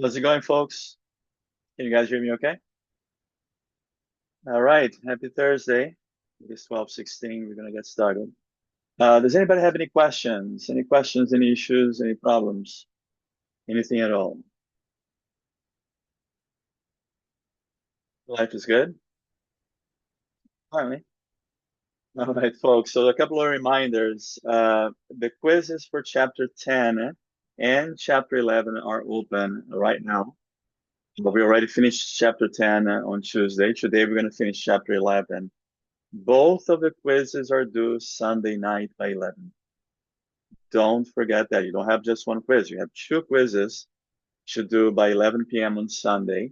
How's it going, folks? Can you guys hear me okay? All right. Happy Thursday. It's 12:16. We're going to get started. Does anybody have any questions? Any questions, any issues, any problems? Anything at all? Life is good? All right. All right, folks. So a couple of reminders. The quizzes for chapter 10 and chapter 11 are open right now. But we already finished chapter 10 on Tuesday. Today we're going to finish chapter 11. Both of the quizzes are due Sunday night by 11. Don't forget that. You don't have just one quiz. You have two quizzes to do by 11 p.m. on Sunday.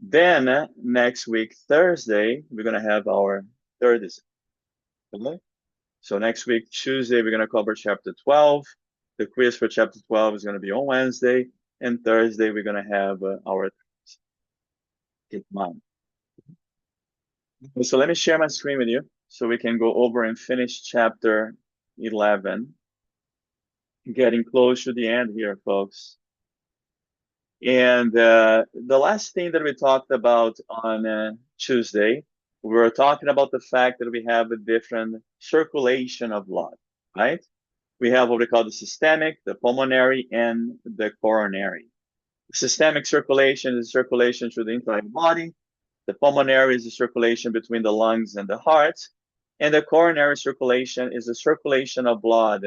Then next week, Thursday, we're going to have our third exam. Okay? So next week, Tuesday, we're going to cover chapter 12. The quiz for chapter 12 is going to be on Wednesday. And Thursday, we're going to have our keep in mind. So let me share my screen with you so we can go over and finish chapter 11. Getting close to the end here, folks. And the last thing that we talked about on Tuesday, we were talking about the fact that we have a different circulation of blood, right? We have what we call the systemic, the pulmonary, and the coronary. Systemic circulation is circulation through the entire body. The pulmonary is the circulation between the lungs and the heart. And the coronary circulation is the circulation of blood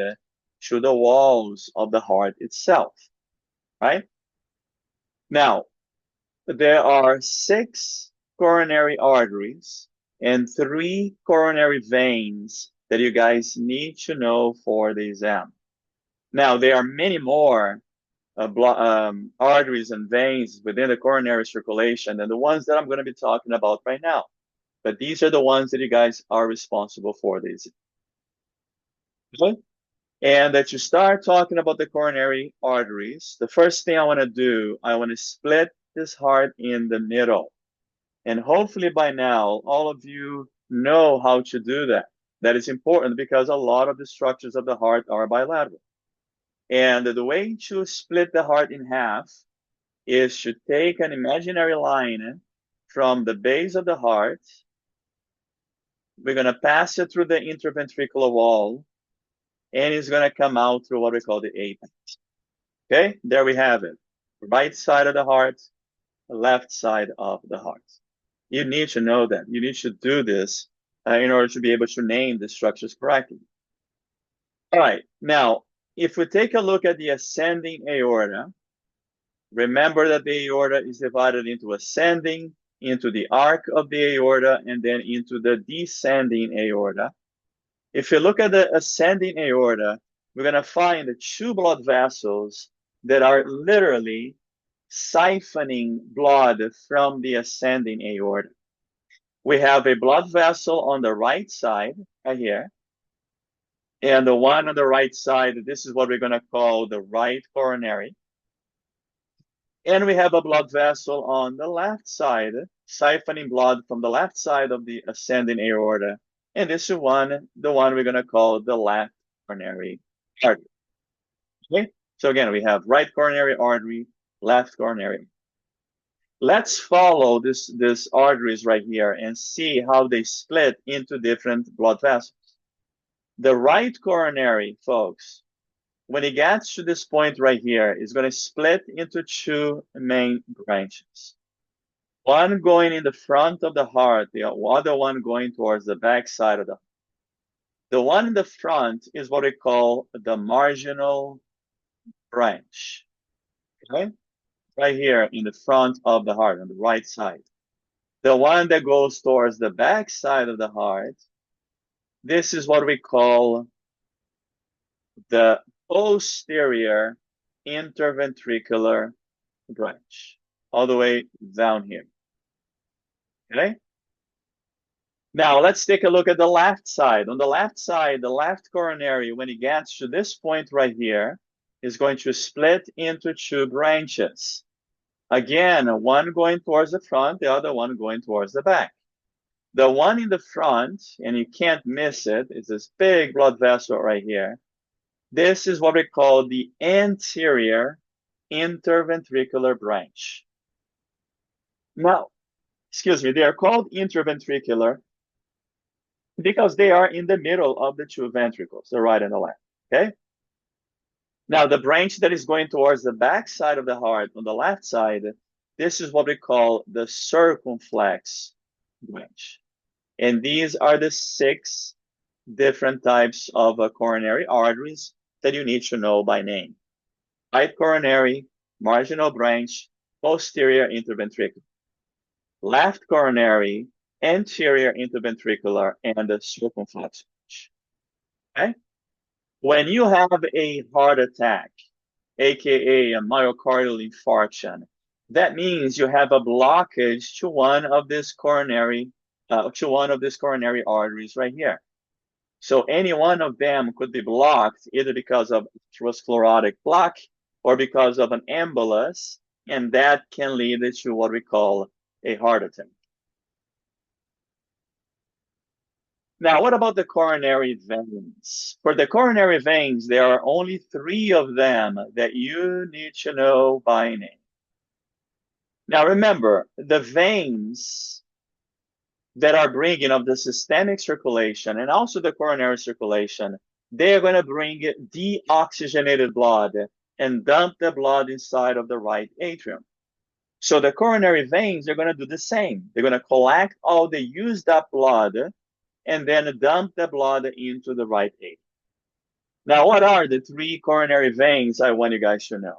through the walls of the heart itself, right? Now, there are 6 coronary arteries and 3 coronary veins that you guys need to know for the exam. Now, there are many more arteries and veins within the coronary circulation than the ones that I'm going to be talking about right now. But these are the ones that you guys are responsible for these. Okay? And that you start talking about the coronary arteries, the first thing I want to do, I want to split this heart in the middle. And hopefully by now, all of you know how to do that. That is important because a lot of the structures of the heart are bilateral. And the way to split the heart in half is to take an imaginary line from the base of the heart. We're going to pass it through the interventricular wall, and it's going to come out through what we call the apex. Okay, there we have it. Right side of the heart, left side of the heart. You need to know that. You need to do this in order to be able to name the structures correctly. All right, now, if we take a look at the ascending aorta, remember that the aorta is divided into ascending, into the arc of the aorta, and then into the descending aorta. If you look at the ascending aorta, we're going to find the 2 blood vessels that are literally siphoning blood from the ascending aorta. We have a blood vessel on the right side, right here. And the one on the right side, this is what we're going to call the right coronary. And we have a blood vessel on the left side, siphoning blood from the left side of the ascending aorta. And this is the one we're going to call the left coronary artery. Okay? So again, we have right coronary artery, left coronary. Let's follow this arteries right here and see how they split into different blood vessels. The right coronary, folks, when it gets to this point right here, is going to split into 2 main branches. One going in the front of the heart, the other one going towards the back side of the heart. The one in the front is what we call the marginal branch. Okay? Right here in the front of the heart, on the right side. The one that goes towards the back side of the heart, this is what we call the posterior interventricular branch, all the way down here. Okay? Now let's take a look at the left side. On the left side, the left coronary, when it gets to this point right here, is going to split into 2 branches. Again, one going towards the front, the other one going towards the back. The one in the front, and you can't miss it, is this big blood vessel right here. This is what we call the anterior interventricular branch. Now, excuse me, they are called interventricular because they are in the middle of the two ventricles, the right and the left. Okay? Now, the branch that is going towards the back side of the heart on the left side, this is what we call the circumflex branch. And these are the six different types of coronary arteries that you need to know by name. Right coronary, marginal branch, posterior interventricular. Left coronary, anterior interventricular, and the circumflex branch. Okay? When you have a heart attack, aka a myocardial infarction, that means you have a blockage to one of these coronary arteries right here. So any one of them could be blocked either because of atherosclerotic plaque or because of an embolus, and that can lead to what we call a heart attack. Now, what about the coronary veins? For the coronary veins, there are only three of them that you need to know by name. Now, remember, the veins that are bringing of the systemic circulation and also the coronary circulation, they are going to bring deoxygenated blood and dump the blood inside of the right atrium. So the coronary veins are going to do the same. They're going to collect all the used up blood and then dump the blood into the right atrium. Now, what are the three coronary veins I want you guys to know?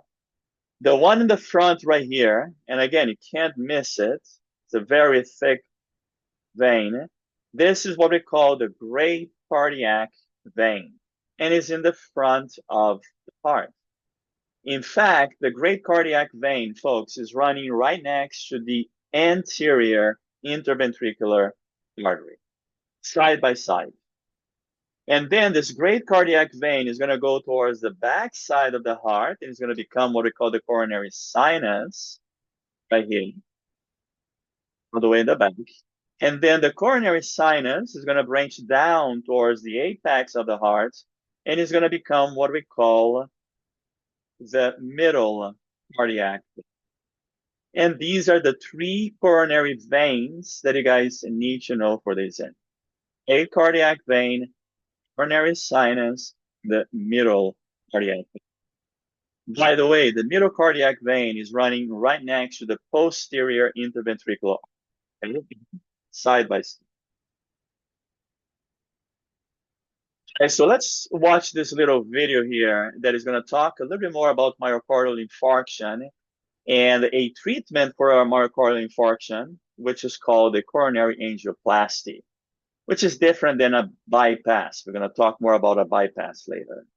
The one in the front right here, and again, you can't miss it. It's a very thick vein. This is what we call the great cardiac vein, and is in the front of the heart. In fact, the great cardiac vein, folks, is running right next to the anterior interventricular artery, side by side. And then this great cardiac vein is going to go towards the back side of the heart, and it's going to become what we call the coronary sinus, right here, all the way in the back. And then the coronary sinus is going to branch down towards the apex of the heart, and is going to become what we call the middle cardiac vein. And these are the three coronary veins that you guys need to know for this end. A cardiac vein, coronary sinus, the middle cardiac vein. By the way, the middle cardiac vein is running right next to the posterior interventricular artery, side by side. Okay, so let's watch this little video here that is going to talk a little bit more about myocardial infarction and a treatment for a myocardial infarction, which is called a coronary angioplasty, which is different than a bypass. We're going to talk more about a bypass later.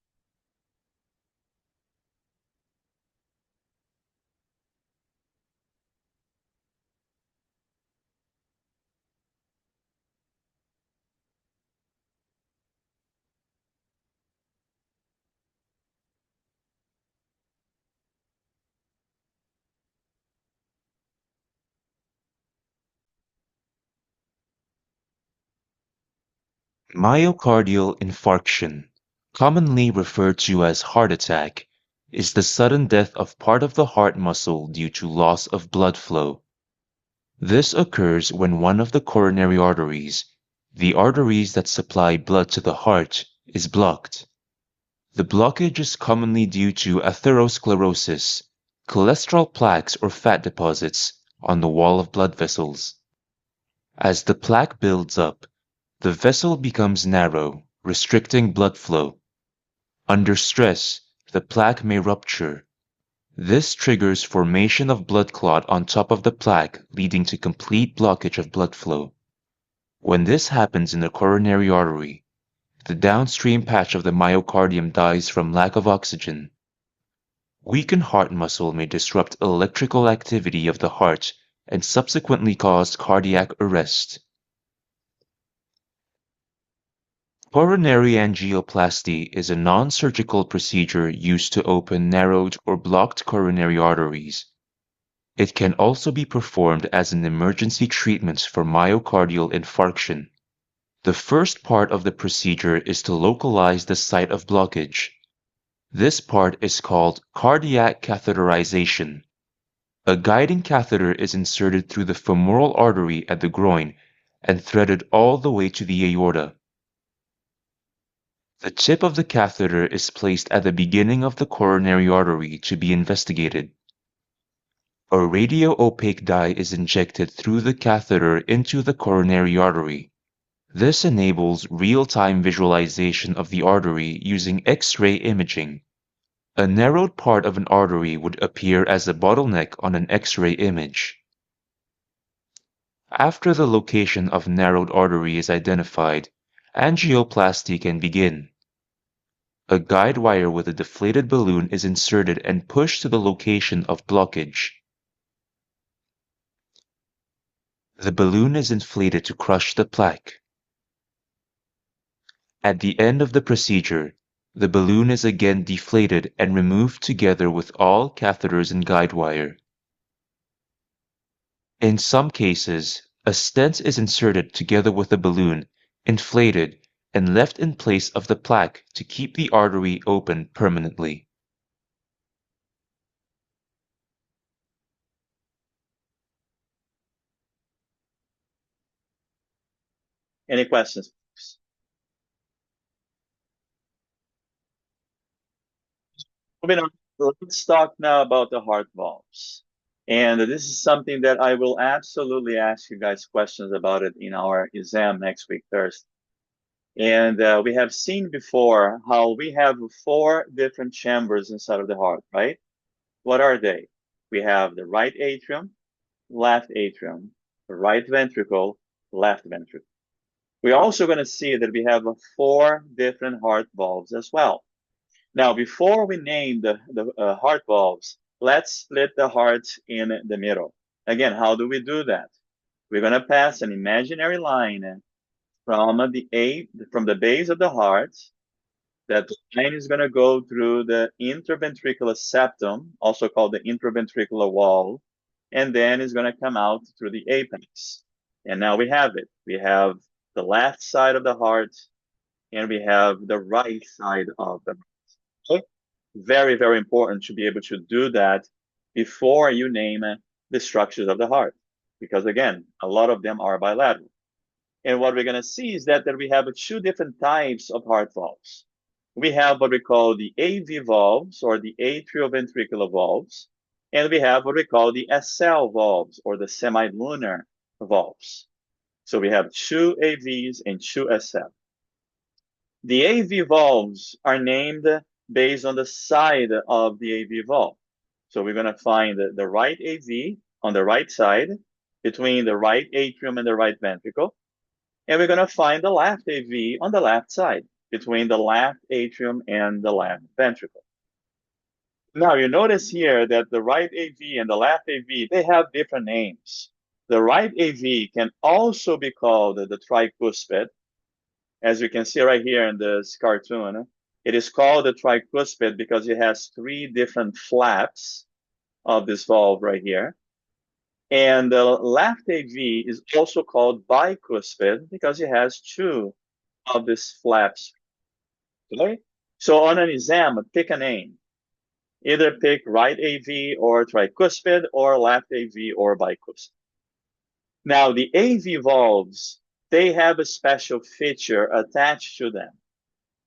Myocardial infarction, commonly referred to as heart attack, is the sudden death of part of the heart muscle due to loss of blood flow. This occurs when one of the coronary arteries, the arteries that supply blood to the heart, is blocked. The blockage is commonly due to atherosclerosis, cholesterol plaques or fat deposits on the wall of blood vessels. As the plaque builds up, the vessel becomes narrow, restricting blood flow. Under stress, the plaque may rupture. This triggers formation of blood clot on top of the plaque, leading to complete blockage of blood flow. When this happens in the coronary artery, the downstream patch of the myocardium dies from lack of oxygen. Weakened heart muscle may disrupt electrical activity of the heart and subsequently cause cardiac arrest. Coronary angioplasty is a non-surgical procedure used to open narrowed or blocked coronary arteries. It can also be performed as an emergency treatment for myocardial infarction. The first part of the procedure is to localize the site of blockage. This part is called cardiac catheterization. A guiding catheter is inserted through the femoral artery at the groin and threaded all the way to the aorta. The tip of the catheter is placed at the beginning of the coronary artery to be investigated. A radio-opaque dye is injected through the catheter into the coronary artery. This enables real-time visualization of the artery using X-ray imaging. A narrowed part of an artery would appear as a bottleneck on an X-ray image. After the location of narrowed artery is identified, angioplasty can begin. A guide wire with a deflated balloon is inserted and pushed to the location of blockage. The balloon is inflated to crush the plaque. At the end of the procedure, the balloon is again deflated and removed together with all catheters and guide wire. In some cases, a stent is inserted together with the balloon, inflated, and left in place of the plaque to keep the artery open permanently. Any questions? Moving on, let's talk now about the heart valves. And this is something that I will absolutely ask you guys questions about it in our exam next week, Thursday. And we have seen before how we have four different chambers inside of the heart, right? What are they? We have the right atrium, the right ventricle, left ventricle. We're also going to see that we have four different heart valves as well. Now, before we name the heart valves, let's split the heart in the middle. Again, how do we do that? We're going to pass an imaginary line from the base of the heart. That line is going to go through the interventricular septum, also called the interventricular wall, and then it's going to come out through the apex. And now we have it. We have the left side of the heart, and we have the right side of the heart. Very, very important to be able to do that before you name the structures of the heart. Because again, a lot of them are bilateral. And what we're going to see is that we have two different types of heart valves. We have what we call the AV valves or the atrioventricular valves, and we have what we call the SL valves or the semilunar valves. So we have two AVs and two SL. The AV valves are named based on the side of the AV valve. So we're going to find the right AV on the right side between the right atrium and the right ventricle. And we're going to find the left AV on the left side between the left atrium and the left ventricle. Now you notice here that the right AV and the left AV, they have different names. The right AV can also be called the tricuspid. As you can see right here in this cartoon, it is called the tricuspid because it has three different flaps of this valve right here. And the left AV is also called bicuspid because it has two of these flaps. Okay? So on an exam, pick a name. Either pick right AV or tricuspid or left AV or bicuspid. Now, the AV valves, they have a special feature attached to them.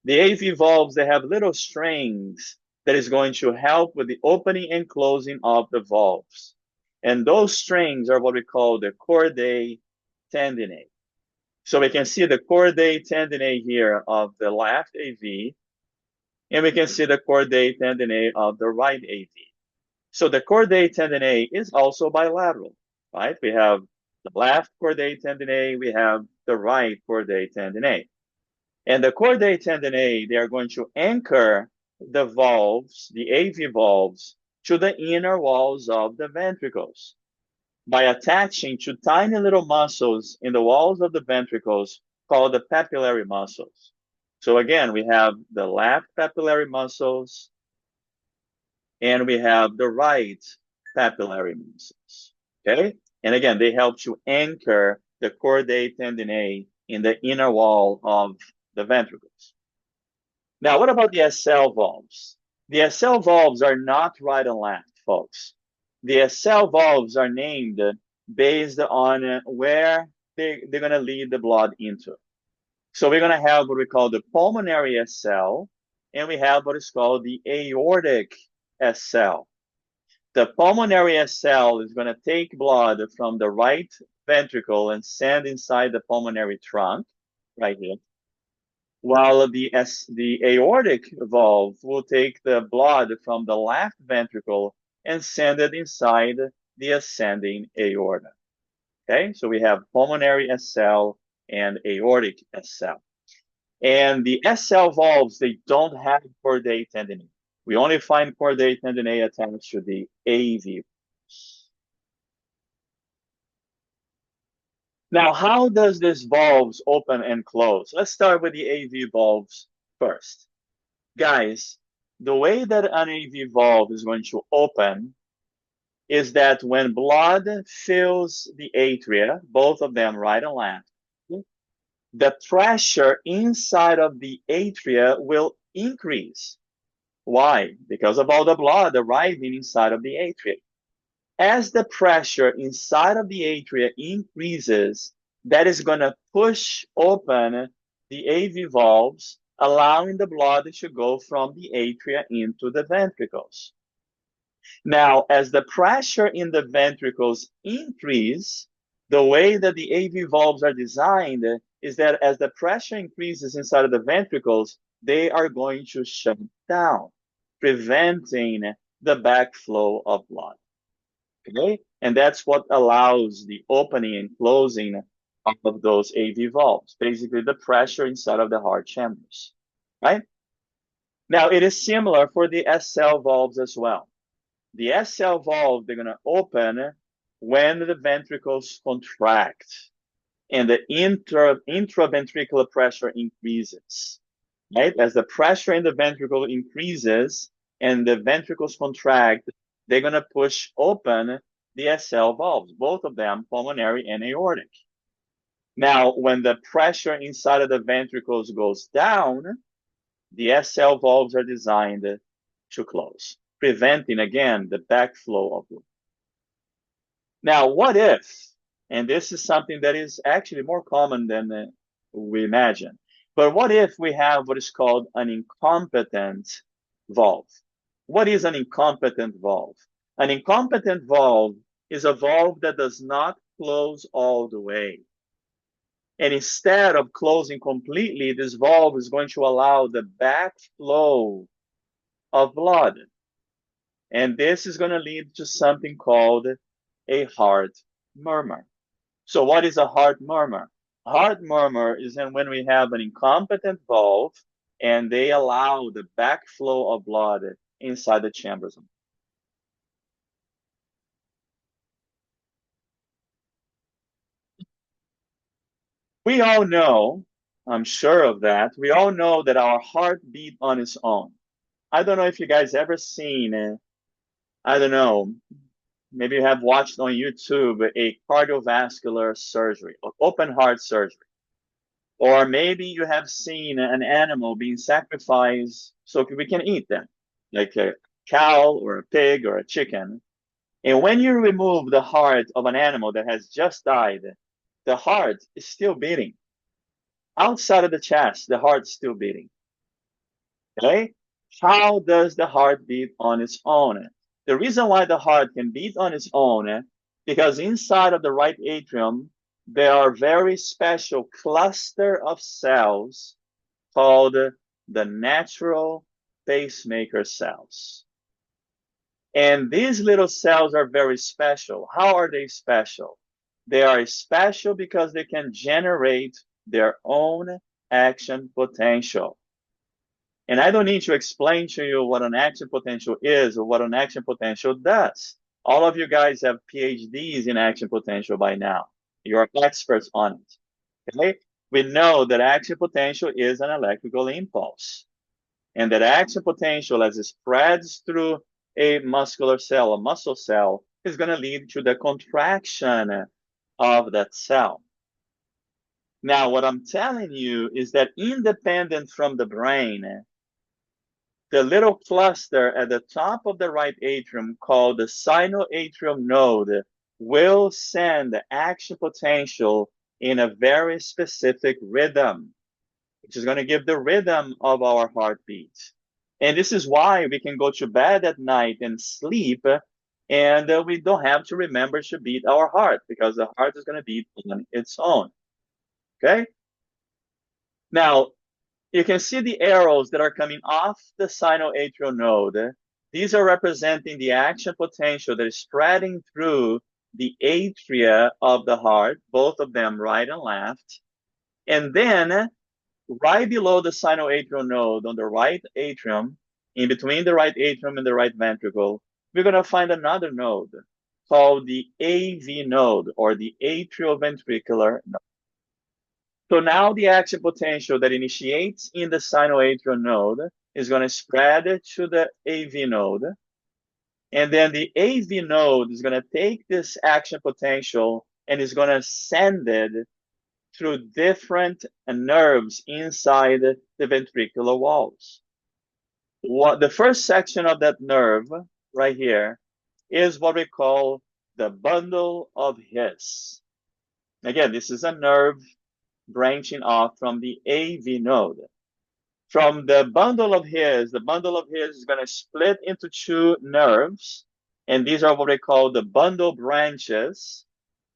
The AV valves, they have little strings that is going to help with the opening and closing of the valves. And those strings are what we call the chordae tendineae. So we can see the chordae tendineae here of the left AV, and we can see the chordae tendineae of the right AV. So the chordae tendineae is also bilateral, right? We have the left chordae tendineae, we have the right chordae tendineae. And the chordae tendineae, they are going to anchor the valves, the AV valves, to the inner walls of the ventricles by attaching to tiny little muscles in the walls of the ventricles called the papillary muscles. So again, we have the left papillary muscles and we have the right papillary muscles. Okay? And again, they help to anchor the chordae tendineae in the inner wall of the ventricles. Now, what about the SL valves? The SL valves are not right and left, folks. The SL valves are named based on where they're going to lead the blood into. So we're going to have what we call the pulmonary SL, and we have what is called the aortic SL. The pulmonary SL is going to take blood from the right ventricle and send inside the pulmonary trunk, right here, while the aortic valve will take the blood from the left ventricle and send it inside the ascending aorta. Okay, so we have pulmonary SL and aortic SL. And the SL valves, they don't have chordate tendinae. We only find chordate tendinae attached to the AV. Now, how does this valves open and close? Let's start with the AV valves first. Guys, the way that an AV valve is going to open is that when blood fills the atria, both of them right and left, the pressure inside of the atria will increase. Why? Because of all the blood arriving inside of the atria. As the pressure inside of the atria increases, that is going to push open the AV valves, allowing the blood to go from the atria into the ventricles. Now, as the pressure in the ventricles increase, the way that the AV valves are designed is that as the pressure increases inside of the ventricles, they are going to shut down, preventing the backflow of blood. Okay? And that's what allows the opening and closing of those AV valves, basically the pressure inside of the heart chambers, right? Now, it is similar for the SL valves as well. The SL valve, they're going to open when the ventricles contract and the intraventricular pressure increases, right? As the pressure in the ventricle increases and the ventricles contract, they're going to push open the SL valves, both of them pulmonary and aortic. Now, when the pressure inside of the ventricles goes down, the SL valves are designed to close, preventing again the backflow of blood. Now, what if, and this is something that is actually more common than we imagine, but what if we have what is called an incompetent valve? What is an incompetent valve? An incompetent valve is a valve that does not close all the way. And instead of closing completely, this valve is going to allow the backflow of blood. And this is going to lead to something called a heart murmur. So what is a heart murmur? A heart murmur is when we have an incompetent valve and they allow the backflow of blood inside the chambers. We all know, I'm sure of that, we all know that our heart beat on its own. I don't know if you guys ever seen, I don't know, maybe you have watched on YouTube a cardiovascular surgery, or open heart surgery. Or maybe you have seen an animal being sacrificed so we can eat them, like a cow or a pig or a chicken. And when you remove the heart of an animal that has just died, the heart is still beating. Outside of the chest, the heart is still beating. Okay? How does the heart beat on its own? The reason why the heart can beat on its own, because inside of the right atrium, there are very special cluster of cells called the natural pacemaker cells. And these little cells are very special. How are they special? They are special because they can generate their own action potential. And I don't need to explain to you what an action potential is or what an action potential does. All of you guys have PhDs in action potential by now. You're experts on it. Okay? We know that action potential is an electrical impulse. And that action potential, as it spreads through a muscular cell, a muscle cell, is going to lead to the contraction of that cell. Now, what I'm telling you is that independent from the brain, the little cluster at the top of the right atrium called the sinoatrial node will send the action potential in a very specific rhythm, which is going to give the rhythm of our heartbeat. And this is why we can go to bed at night and sleep, and we don't have to remember to beat our heart because the heart is going to beat on its own. Okay? Now, you can see the arrows that are coming off the sinoatrial node. These are representing the action potential that is spreading through the atria of the heart, both of them right and left. And then right below the sinoatrial node on the right atrium, in between the right atrium and the right ventricle, we're going to find another node called the AV node or the atrioventricular node. So now the action potential that initiates in the sinoatrial node is going to spread to the AV node. And then the AV node is going to take this action potential and is going to send it through different nerves inside the ventricular walls. The first section of that nerve right here is what we call the bundle of His. Again, this is a nerve branching off from the AV node. From the bundle of His is going to split into two nerves, and these are what we call the bundle branches.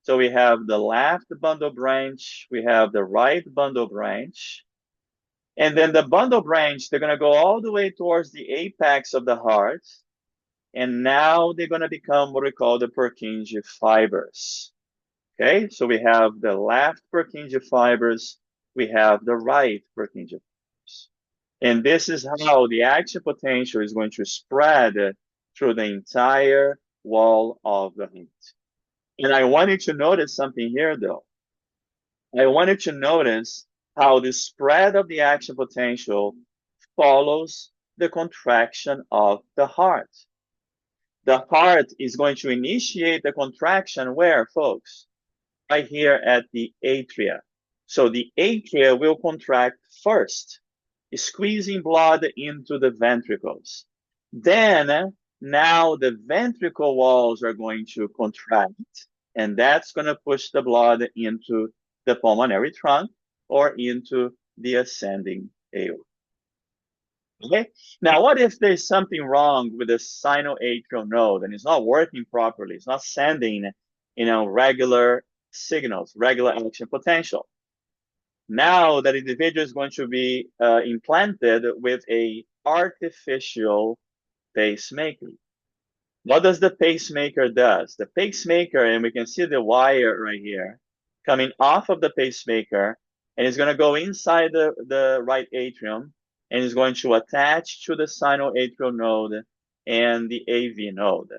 So we have the left bundle branch, we have the right bundle branch, and then the bundle branch, they're going to go all the way towards the apex of the heart, and now they're going to become what we call the Purkinje fibers. Okay, so we have the left Purkinje fibers, we have the right Purkinje fibers. And this is how the action potential is going to spread through the entire wall of the heart. And I want you to notice something here, though. I wanted to notice how the spread of the action potential follows the contraction of the heart. The heart is going to initiate the contraction where, folks? Right here at the atria. So the atria will contract first, squeezing blood into the ventricles. Then, now the ventricle walls are going to contract, and that's going to push the blood into the pulmonary trunk or into the ascending aorta. Okay. Now, what if there's something wrong with the sinoatrial node and it's not working properly? It's not sending, regular signals, regular action potential. Now that individual is going to be implanted with a artificial pacemaker. What does the pacemaker does? The pacemaker, and we can see the wire right here, coming off of the pacemaker, and it's going to go inside the right atrium, and is going to attach to the sinoatrial node and the AV node.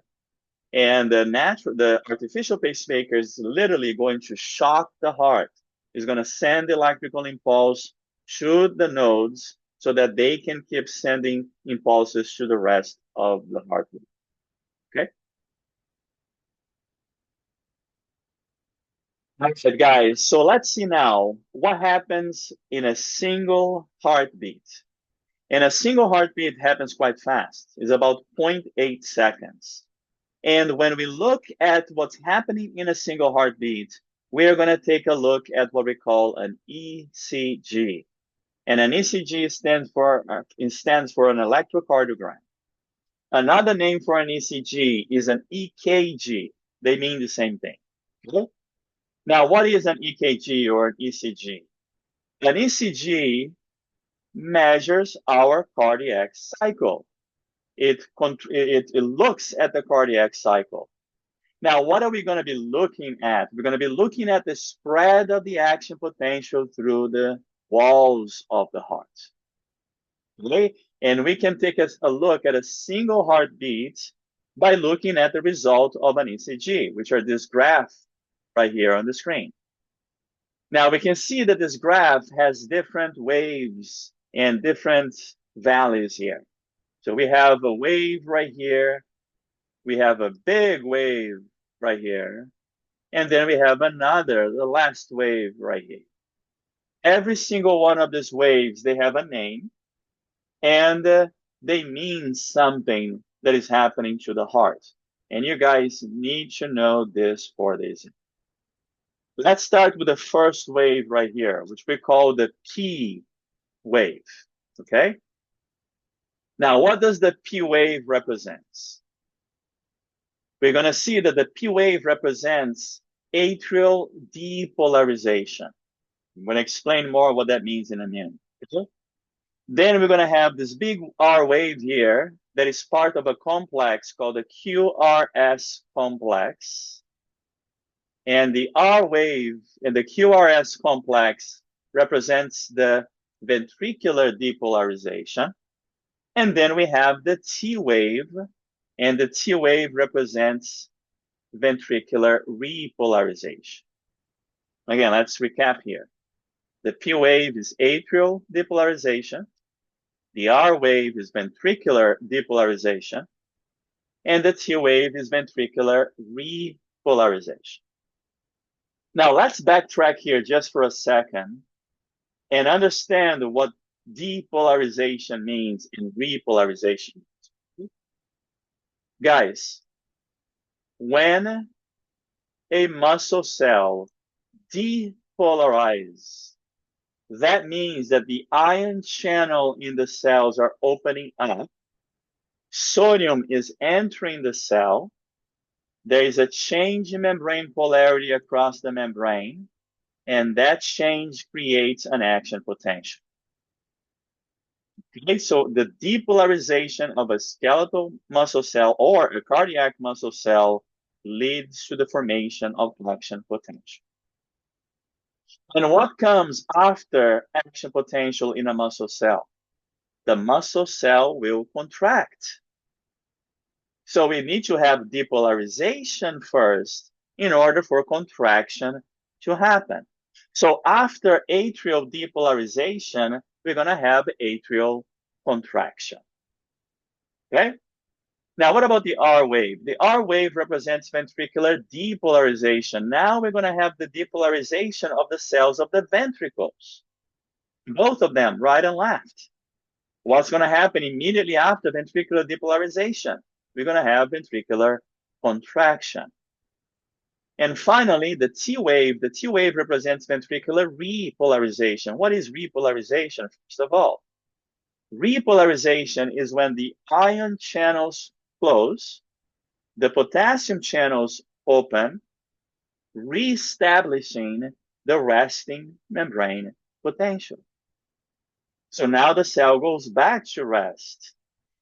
And the artificial pacemaker is literally going to shock the heart. It's going to send electrical impulse to the nodes so that they can keep sending impulses to the rest of the heart. Okay. I said, guys, so let's see now what happens in a single heartbeat. And a single heartbeat happens quite fast. It's about 0.8 seconds. And when we look at what's happening in a single heartbeat, we're going to take a look at what we call an ECG. And an ECG stands for an electrocardiogram. Another name for an ECG is an EKG. They mean the same thing. Okay? Now, what is an EKG or an ECG? An ECG measures our cardiac cycle. It looks at the cardiac cycle. Now, what are we going to be looking at? We're going to be looking at the spread of the action potential through the walls of the heart. Okay? And we can take a look at a single heartbeat by looking at the result of an ECG, which are this graph right here on the screen. Now, we can see that this graph has different waves and different values here. So we have a wave right here. We have a big wave right here. And then we have the last wave right here. Every single one of these waves, they have a name. And they mean something that is happening to the heart. And you guys need to know this for this. Let's start with the first wave right here, which we call the P wave. Okay? Now, what does the P wave represent? We're going to see that the P wave represents atrial depolarization. I'm going to explain more what that means in a minute. Okay? Then we're going to have this big R wave here that is part of a complex called the QRS complex. And the R wave in the QRS complex represents the ventricular depolarization. And then we have the T wave, and the T wave represents ventricular repolarization. Again, let's recap here. The P wave is atrial depolarization. The R wave is ventricular depolarization. And the T wave is ventricular repolarization. Now, let's backtrack here just for a second and understand what depolarization means and repolarization. Guys, when a muscle cell depolarizes, that means that the ion channel in the cells are opening up. Sodium is entering the cell. There is a change in membrane polarity across the membrane, and that change creates an action potential. Okay, so the depolarization of a skeletal muscle cell or a cardiac muscle cell leads to the formation of action potential. And what comes after action potential in a muscle cell? The muscle cell will contract. So we need to have depolarization first in order for contraction to happen. So after atrial depolarization, we're going to have atrial contraction. Okay? Now, what about the R wave? The R wave represents ventricular depolarization. Now we're going to have the depolarization of the cells of the ventricles, both of them, right and left. What's going to happen immediately after ventricular depolarization? We're going to have ventricular contraction. And finally, the T wave represents ventricular repolarization. What is repolarization? First of all, repolarization is when the ion channels close, the potassium channels open, reestablishing the resting membrane potential. So now the cell goes back to rest.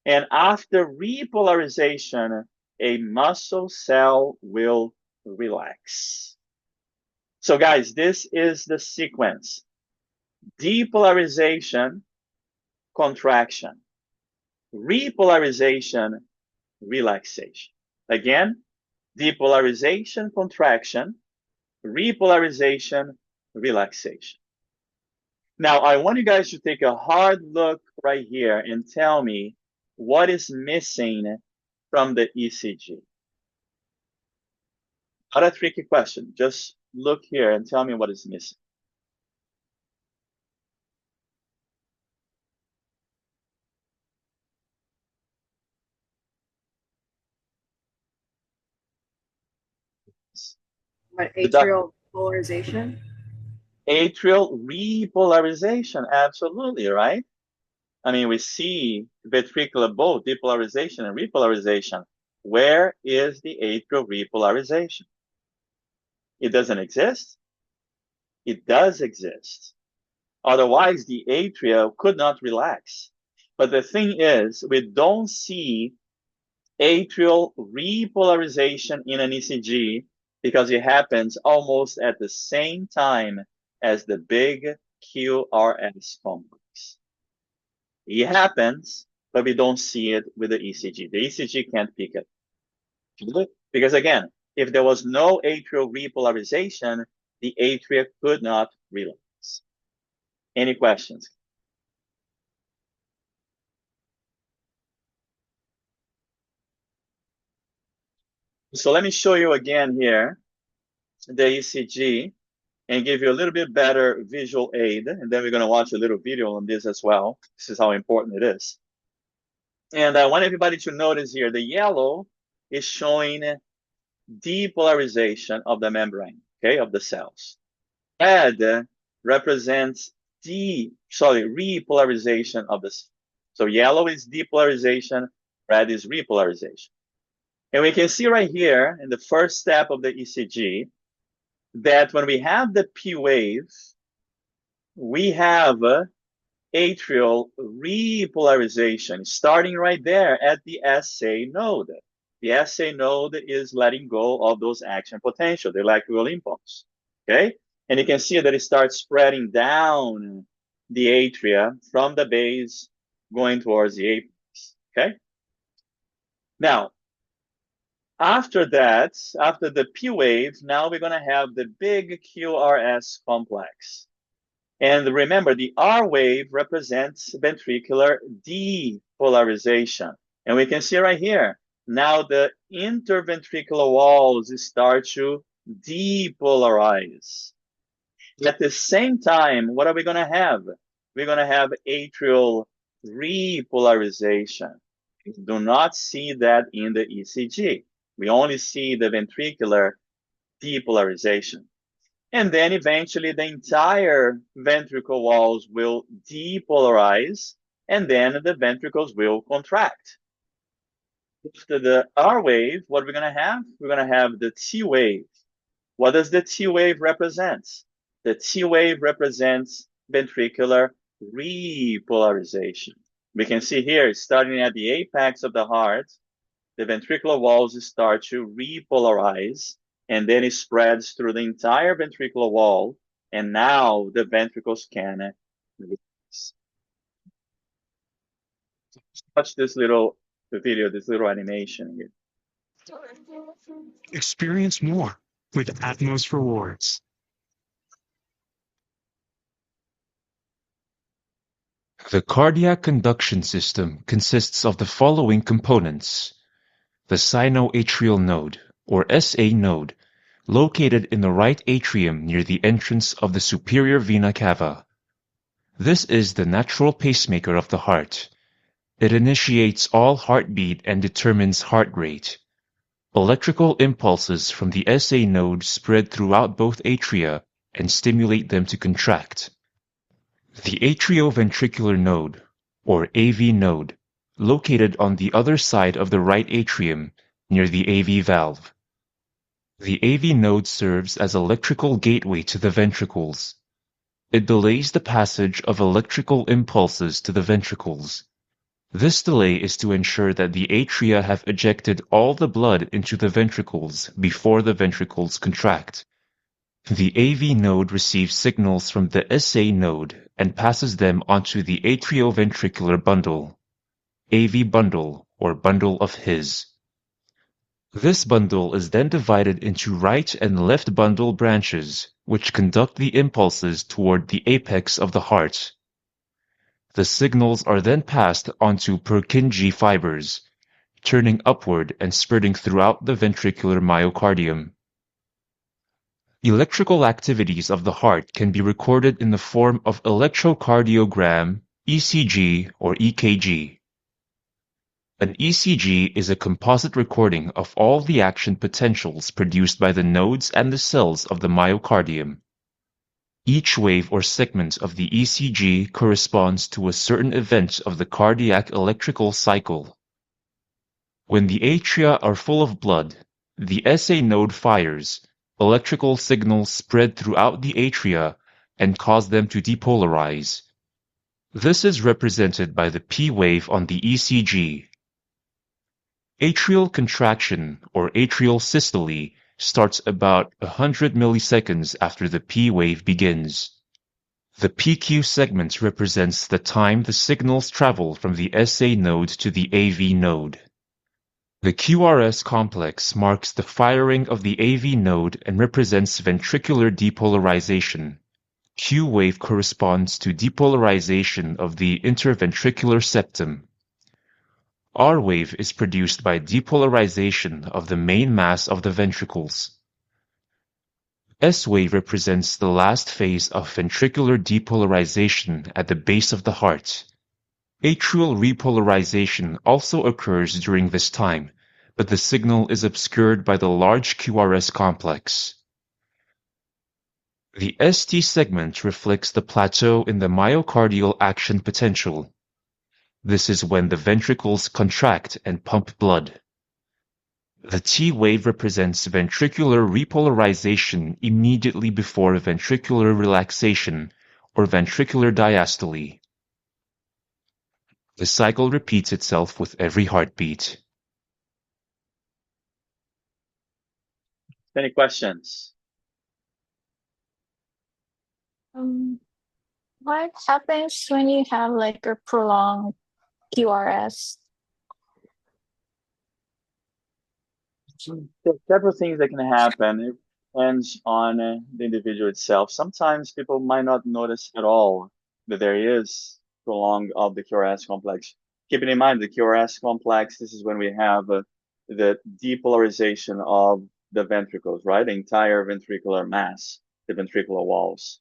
And after repolarization, a muscle cell will relax. So guys, this is the sequence. Depolarization, contraction. Repolarization, relaxation. Again, depolarization, contraction. Repolarization, relaxation. Now, I want you guys to take a hard look right here and tell me what is missing from the ECG. Not a tricky question. Just look here and tell me what is missing. What, The doc- atrial polarization? atrial repolarization, absolutely, right? I mean, we see ventricular both depolarization and repolarization. Where is the atrial repolarization? It doesn't exist. It does exist. Otherwise, the atria could not relax. But the thing is, we don't see atrial repolarization in an ECG because it happens almost at the same time as the big QRS complex. It happens, but we don't see it with the ECG. The ECG can't pick it. Because again, if there was no atrial repolarization, the atria could not relax. Any questions? So let me show you again here the ECG and give you a little bit better visual aid. And then we're going to watch a little video on this as well. This is how important it is. And I want everybody to notice here, the yellow is showing depolarization of the membrane, okay, of the cells. Red represents repolarization of the cells. So yellow is depolarization, red is repolarization. And we can see right here in the first step of the ECG that when we have the P wave, we have atrial repolarization starting right there at the SA node. The SA node is letting go of those action potential, the electrical impulse. Okay? And you can see that it starts spreading down the atria from the base going towards the apex. Okay? Now, after that, after the P wave, now we're going to have the big QRS complex. And remember, the R wave represents ventricular depolarization. And we can see right here, now the interventricular walls start to depolarize. At the same time, what are we going to have? We're going to have atrial repolarization. We do not see that in the ECG. We only see the ventricular depolarization. And then eventually the entire ventricle walls will depolarize, and then the ventricles will contract. After the R wave, what we're going to have? We're going to have the T wave. What does the T wave represent? The T wave represents ventricular repolarization. We can see here, starting at the apex of the heart, the ventricular walls start to repolarize, and then it spreads through the entire ventricular wall, and now the ventricles can release. Watch this little video, this little animation here. Experience more with Atmos Rewards. The cardiac conduction system consists of the following components. The sinoatrial node, or SA node, located in the right atrium near the entrance of the superior vena cava. This is the natural pacemaker of the heart. It initiates all heartbeat and determines heart rate. Electrical impulses from the SA node spread throughout both atria and stimulate them to contract. The atrioventricular node, or AV node, located on the other side of the right atrium near the AV valve. The AV node serves as electrical gateway to the ventricles. It delays the passage of electrical impulses to the ventricles. This delay is to ensure that the atria have ejected all the blood into the ventricles before the ventricles contract. The AV node receives signals from the SA node and passes them onto the atrioventricular bundle, AV bundle, or bundle of His. This bundle is then divided into right and left bundle branches, which conduct the impulses toward the apex of the heart. The signals are then passed onto Purkinje fibers, turning upward and spreading throughout the ventricular myocardium. Electrical activities of the heart can be recorded in the form of electrocardiogram, ECG, or EKG. An ECG is a composite recording of all the action potentials produced by the nodes and the cells of the myocardium. Each wave or segment of the ECG corresponds to a certain event of the cardiac electrical cycle. When the atria are full of blood, the SA node fires, electrical signals spread throughout the atria and cause them to depolarize. This is represented by the P wave on the ECG. Atrial contraction, or atrial systole, starts about 100 milliseconds after the P wave begins. The PQ segment represents the time the signals travel from the SA node to the AV node. The QRS complex marks the firing of the AV node and represents ventricular depolarization. Q wave corresponds to depolarization of the interventricular septum. R wave is produced by depolarization of the main mass of the ventricles. S wave represents the last phase of ventricular depolarization at the base of the heart. Atrial repolarization also occurs during this time, but the signal is obscured by the large QRS complex. The ST segment reflects the plateau in the myocardial action potential. This is when the ventricles contract and pump blood. The T wave represents ventricular repolarization immediately before ventricular relaxation, or ventricular diastole. The cycle repeats itself with every heartbeat. Any questions? Um, what happens when you have like a prolonged QRS? There are several things that can happen. It depends on the individual itself. Sometimes people might not notice at all that there is prolonged of the QRS complex. Keeping in mind the QRS complex, this is when we have the depolarization of the ventricles, right? The entire ventricular mass, the ventricular walls.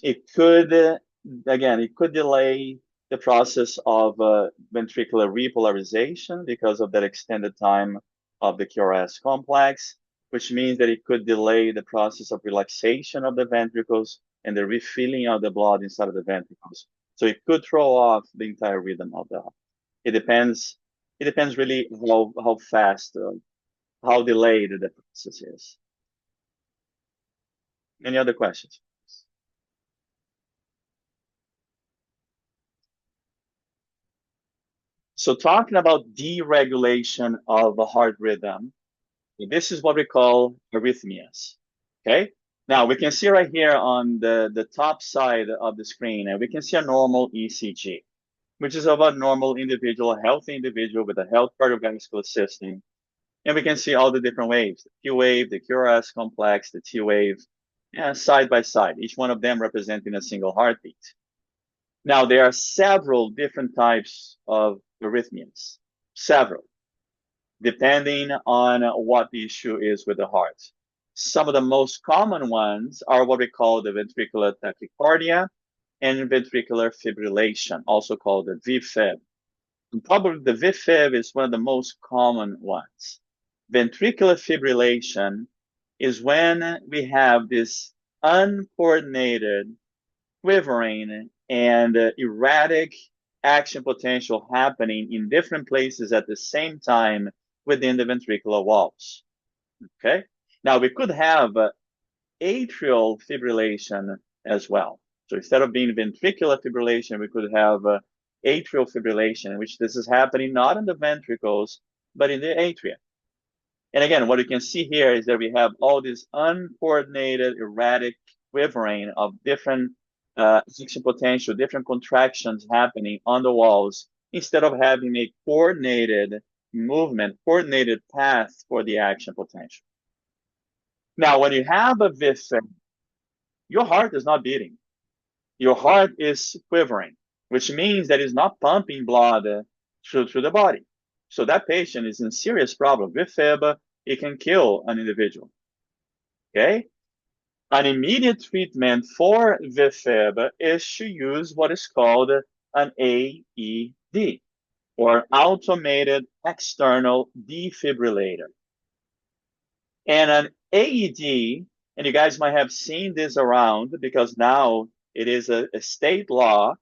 It could, again, it could delay the process of ventricular repolarization because of that extended time of the QRS complex, which means that it could delay the process of relaxation of the ventricles and the refilling of the blood inside of the ventricles. So it could throw off the entire rhythm of the heart. It depends. It depends really how fast, how delayed the process is. Any other questions? So talking about deregulation of the heart rhythm, this is what we call arrhythmias. Okay. Now we can see right here on the top side of the screen, and we can see a normal ECG, which is of a normal individual, a healthy individual with a healthy cardiovascular system. And we can see all the different waves, the Q wave, the QRS complex, the T wave, side by side, each one of them representing a single heartbeat. Now, there are several different types of arrhythmias, several, depending on what the issue is with the heart. Some of the most common ones are what we call the ventricular tachycardia and ventricular fibrillation, also called the VFib. And probably the VFib is one of the most common ones. Ventricular fibrillation is when we have this uncoordinated quivering and erratic action potential happening in different places at the same time within the ventricular walls. Okay. Now we could have atrial fibrillation as well. So instead of being ventricular fibrillation, we could have atrial fibrillation, in which this is happening not in the ventricles, but in the atria. And again, what you can see here is that we have all this uncoordinated, erratic quivering of different action potential, different contractions happening on the walls, instead of having a coordinated movement, coordinated path for the action potential. Now, when you have a VISC, your heart is not beating. Your heart is quivering, which means that it's not pumping blood through the body. So that patient is in serious problem. VFib, it can kill an individual. Okay? An immediate treatment for VFib is to use what is called an AED, or automated external defibrillator. And an AED, and you guys might have seen this around because now it is a state law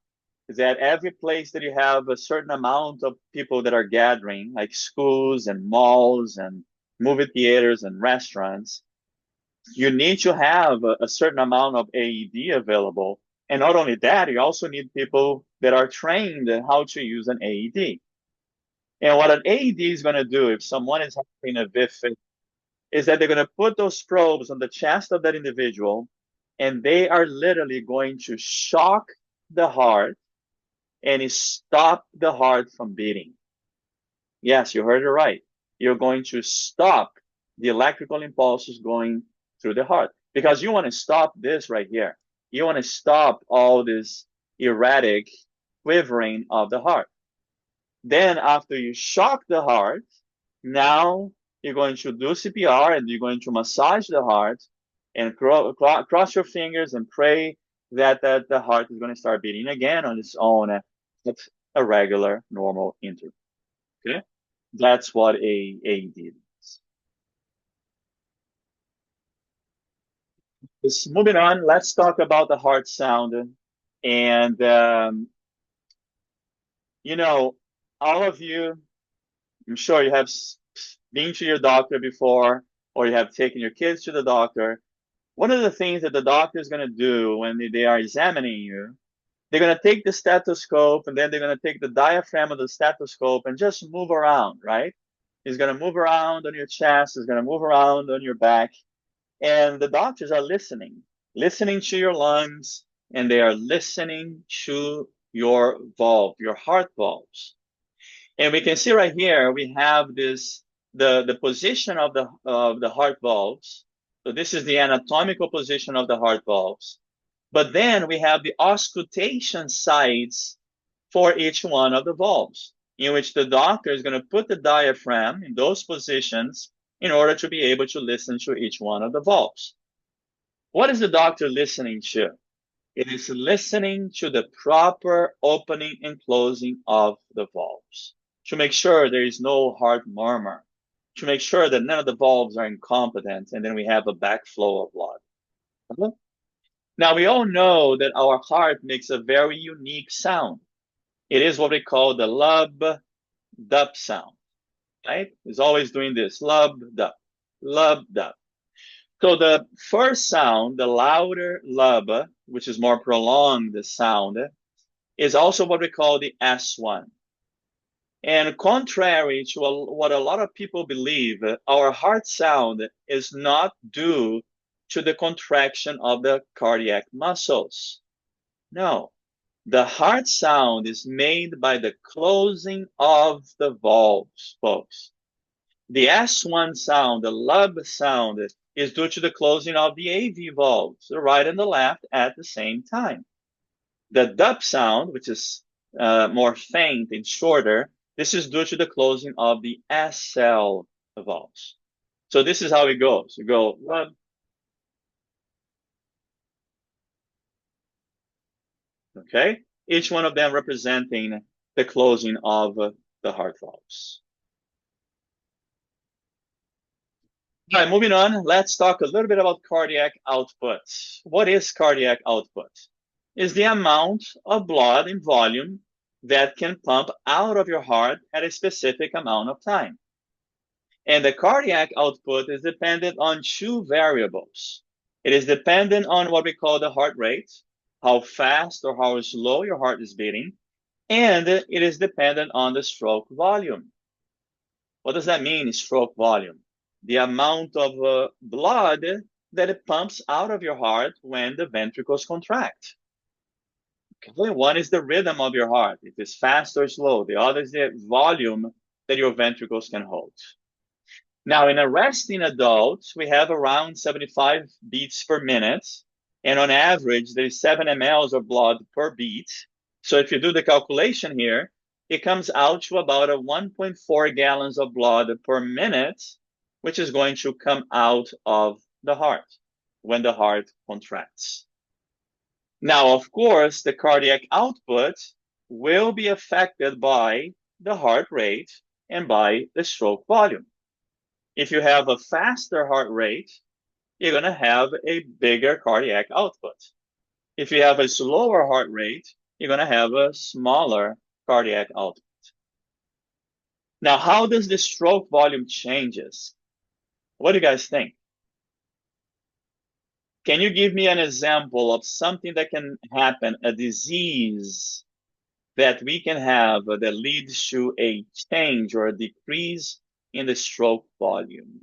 that every place that you have a certain amount of people that are gathering, like schools and malls and movie theaters and restaurants, you need to have a certain amount of AED available. And not only that, you also need people that are trained in how to use an AED. And what an AED is going to do if someone is having a VIF is that they're going to put those probes on the chest of that individual, and they are literally going to shock the heart and stop the heart from beating. Yes, you heard it right. You're going to stop the electrical impulses going through the heart because you want to stop this right here. You want to stop all this erratic quivering of the heart. Then after you shock the heart, now you're going to do CPR and you're going to massage the heart and cross your fingers and pray that the heart is going to start beating again on its own at a regular normal interval. Okay, that's what a AD is. Just moving on, let's talk about the heart sound. And you know, all of you, I'm sure you have been to your doctor before, or you have taken your kids to the doctor. One of the things that the doctor is going to do when they are examining you, they're going to take the stethoscope and then they're going to take the diaphragm of the stethoscope and just move around, right? He's going to move around on your chest, he's going to move around on your back. And the doctors are listening, listening to your lungs, and they are listening to your valve, your heart valves. And we can see right here, we have this, the position of the heart valves. So this is the anatomical position of the heart valves. But then we have the auscultation sites for each one of the valves, in which the doctor is going to put the diaphragm in those positions in order to be able to listen to each one of the valves. What is the doctor listening to? It is listening to the proper opening and closing of the valves to make sure there is no heart murmur, to make sure that none of the valves are incompetent, and then we have a backflow of blood. Okay? Now, we all know that our heart makes a very unique sound. It is what we call the lub dub sound, right? It's always doing this lub dub, lub dub. So the first sound, the louder lub, which is more prolonged sound, is also what we call the S1. And contrary to what a lot of people believe, our heart sound is not due to the contraction of the cardiac muscles. No, the heart sound is made by the closing of the valves, folks. The S1 sound, the lub sound, is due to the closing of the AV valves, the right and the left at the same time. The dub sound, which is more faint and shorter, this is due to the closing of the SL valves. So this is how it goes. You go lub. Okay, each one of them representing the closing of the heart valves. All right, moving on, let's talk a little bit about cardiac output. What is cardiac output? Is the amount of blood in volume that can pump out of your heart at a specific amount of time. And the cardiac output is dependent on two variables. It is dependent on what we call the heart rate, how fast or how slow your heart is beating, and it is dependent on the stroke volume. What does that mean, stroke volume? The amount of blood that it pumps out of your heart when the ventricles contract. Okay. One is the rhythm of your heart. It is fast or slow. The other is the volume that your ventricles can hold. Now, in a resting adult, we have around 75 beats per minute. And on average, there is 7 mLs of blood per beat. So if you do the calculation here, it comes out to about a 1.4 gallons of blood per minute, which is going to come out of the heart when the heart contracts. Now, of course, the cardiac output will be affected by the heart rate and by the stroke volume. If you have a faster heart rate, you're going to have a bigger cardiac output. If you have a slower heart rate, you're going to have a smaller cardiac output. Now, how does the stroke volume changes? What do you guys think? Can you give me an example of something that can happen, a disease that we can have that leads to a change or a decrease in the stroke volume?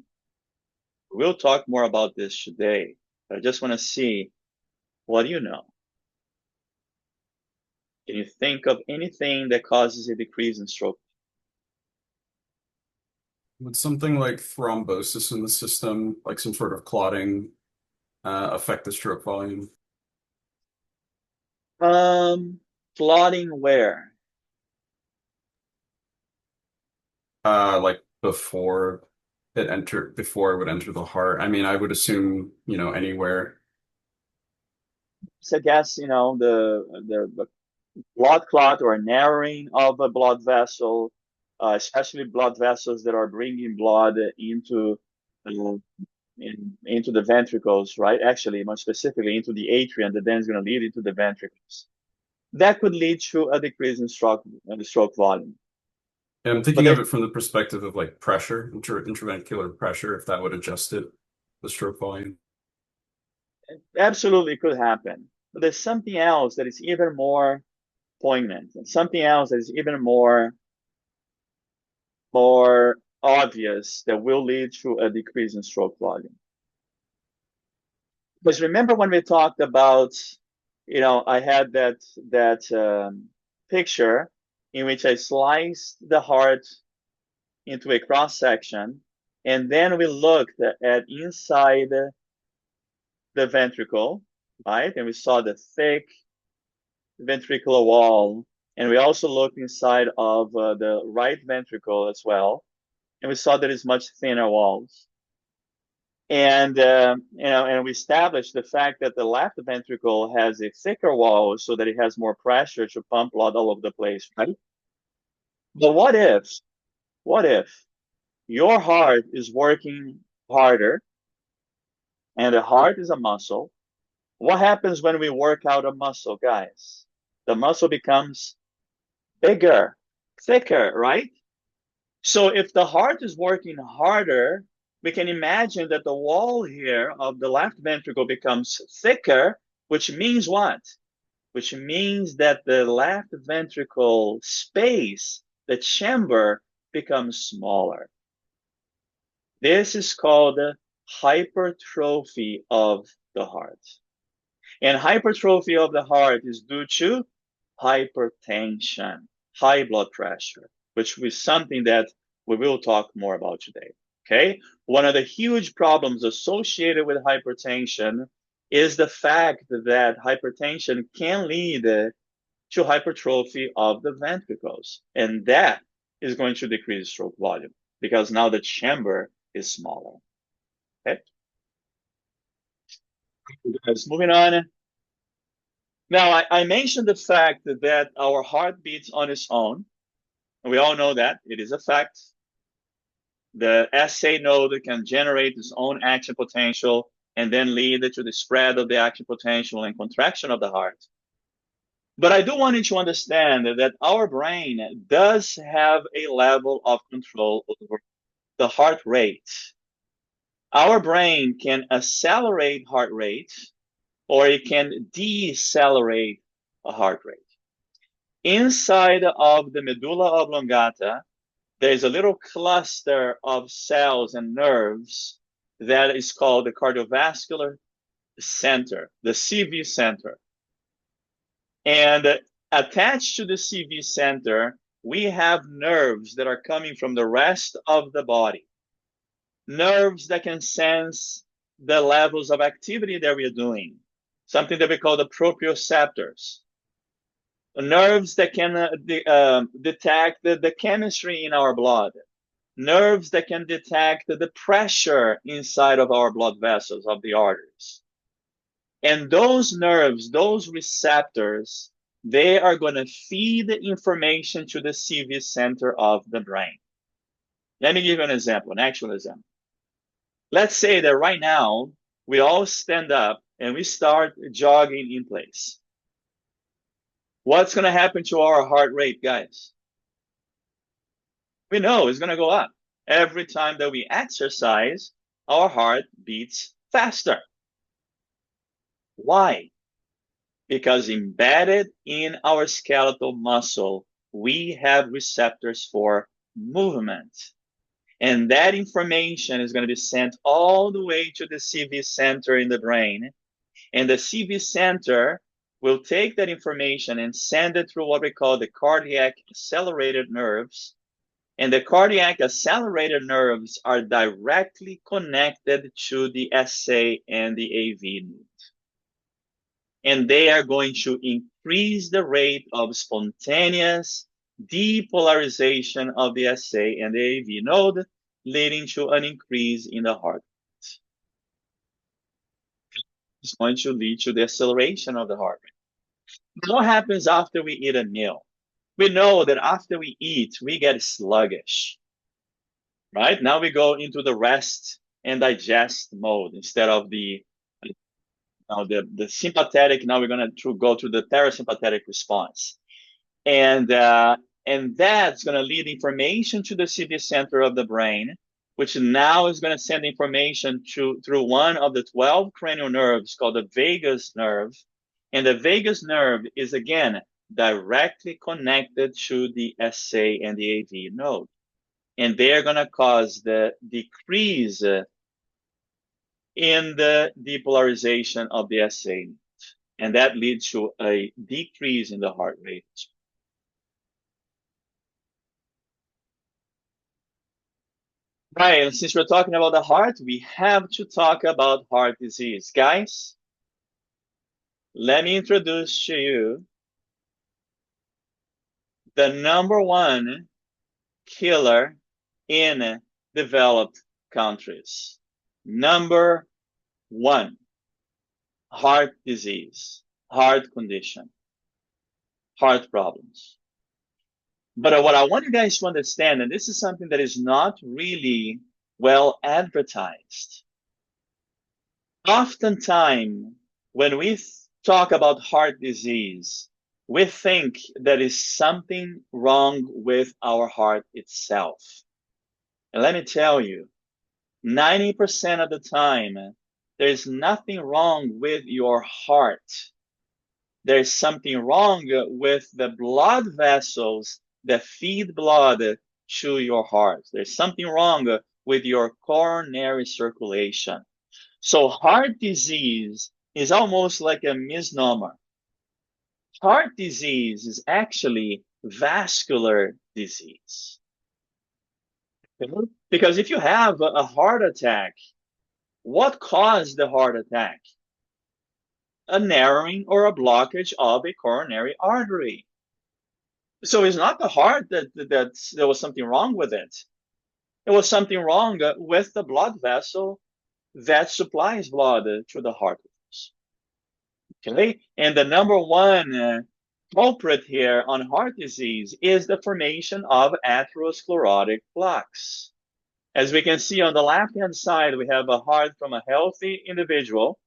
We'll talk more about this today. I just want to see what you know. Can you think of anything that causes a decrease in stroke? Would something like thrombosis in the system, like some sort of clotting, affect the stroke volume? Clotting where? Like before it would enter the heart. I mean, I would assume, anywhere. So I guess, the blood clot or narrowing of a blood vessel, especially blood vessels that are bringing blood uh, into the ventricles, right? Actually, more specifically, into the atrium that then is going to lead into the ventricles. That could lead to a decrease in stroke volume. And I'm But thinking of there's it from the perspective of like pressure, intraventricular pressure, if that would adjust it, the stroke volume. absolutely could happen. But there's something else that is even more poignant, and something else that is even more obvious that will lead to a decrease in stroke volume. Because remember when we talked about, I had that picture in which I sliced the heart into a cross section, and then we looked at inside the ventricle, right? And we saw the thick ventricular wall, and we also looked inside of the right ventricle as well, and we saw that it's much thinner walls. And and we established the fact that the left ventricle has a thicker wall, so that it has more pressure to pump blood all over the place, right? But what if your heart is working harder, and the heart is a muscle? What happens when we work out a muscle, guys? The muscle becomes bigger, thicker, right? So if the heart is working harder, we can imagine that the wall here of the left ventricle becomes thicker, which means what? Which means that the left ventricle space, the chamber, becomes smaller. This is called hypertrophy of the heart. And hypertrophy of the heart is due to hypertension, high blood pressure, which is something that we will talk more about today. Okay? One of the huge problems associated with hypertension is the fact that hypertension can lead to hypertrophy of the ventricles. And that is going to decrease stroke volume because now the chamber is smaller. Okay? Guys, moving on. Now, I mentioned the fact that our heart beats on its own. And we all know that. It is a fact. The SA node can generate its own action potential and then lead to the spread of the action potential and contraction of the heart. But I do want you to understand that our brain does have a level of control over the heart rate. Our brain can accelerate heart rate or it can decelerate a heart rate. Inside of the medulla oblongata, there is a little cluster of cells and nerves that is called the cardiovascular center, the CV center. And attached to the CV center, we have nerves that are coming from the rest of the body. Nerves that can sense the levels of activity that we are doing, something that we call the proprioceptors. Nerves that can detect the chemistry in our blood, nerves that can detect the pressure inside of our blood vessels, of the arteries. And those nerves, those receptors, they are going to feed the information to the CV center of the brain. Let me give you an example, an actual example. Let's say that right now, we all stand up and we start jogging in place. What's going to happen to our heart rate, guys? We know it's going to go up. Every time that we exercise, our heart beats faster. Why? Because embedded in our skeletal muscle, we have receptors for movement. And that information is going to be sent all the way to the CV center in the brain. And the CV center will take that information and send it through what we call the cardiac accelerated nerves. And the cardiac accelerated nerves are directly connected to the SA and the AV node. And they are going to increase the rate of spontaneous depolarization of the SA and the AV node, leading to an increase in the heart rate. It's going to lead to the acceleration of the heart rate. What happens after we eat a meal? We know that after we eat, we get sluggish, right? Now we go into the rest and digest mode instead of the sympathetic. Now we're going to go to the parasympathetic response. And that's going to lead information to the CD center of the brain, which now is going to send information through one of the 12 cranial nerves called the vagus nerve. And the vagus nerve is, again, directly connected to the SA and the AV node. And they're going to cause the decrease in the depolarization of the SA. And that leads to a decrease in the heart rate. Right, and since we're talking about the heart, we have to talk about heart disease. Guys, let me introduce to you the number one killer in developed countries. Number one, heart disease, heart condition, heart problems. But what I want you guys to understand, and this is something that is not really well advertised. Oftentimes, when we talk about heart disease, we think there is something wrong with our heart itself. And let me tell you, 90% of the time, there's nothing wrong with your heart. There's something wrong with the blood vessels that feed blood to your heart. There's something wrong with your coronary circulation. So heart disease is almost like a misnomer. Heart disease is actually vascular disease. Because if you have a heart attack, what caused the heart attack? A narrowing or a blockage of a coronary artery. So it's not the heart that there was something wrong with it. It was something wrong with the blood vessel that supplies blood to the heart. Okay, and the number one culprit here on heart disease is the formation of atherosclerotic plaques. As we can see on the left-hand side, we have a heart from a healthy individual,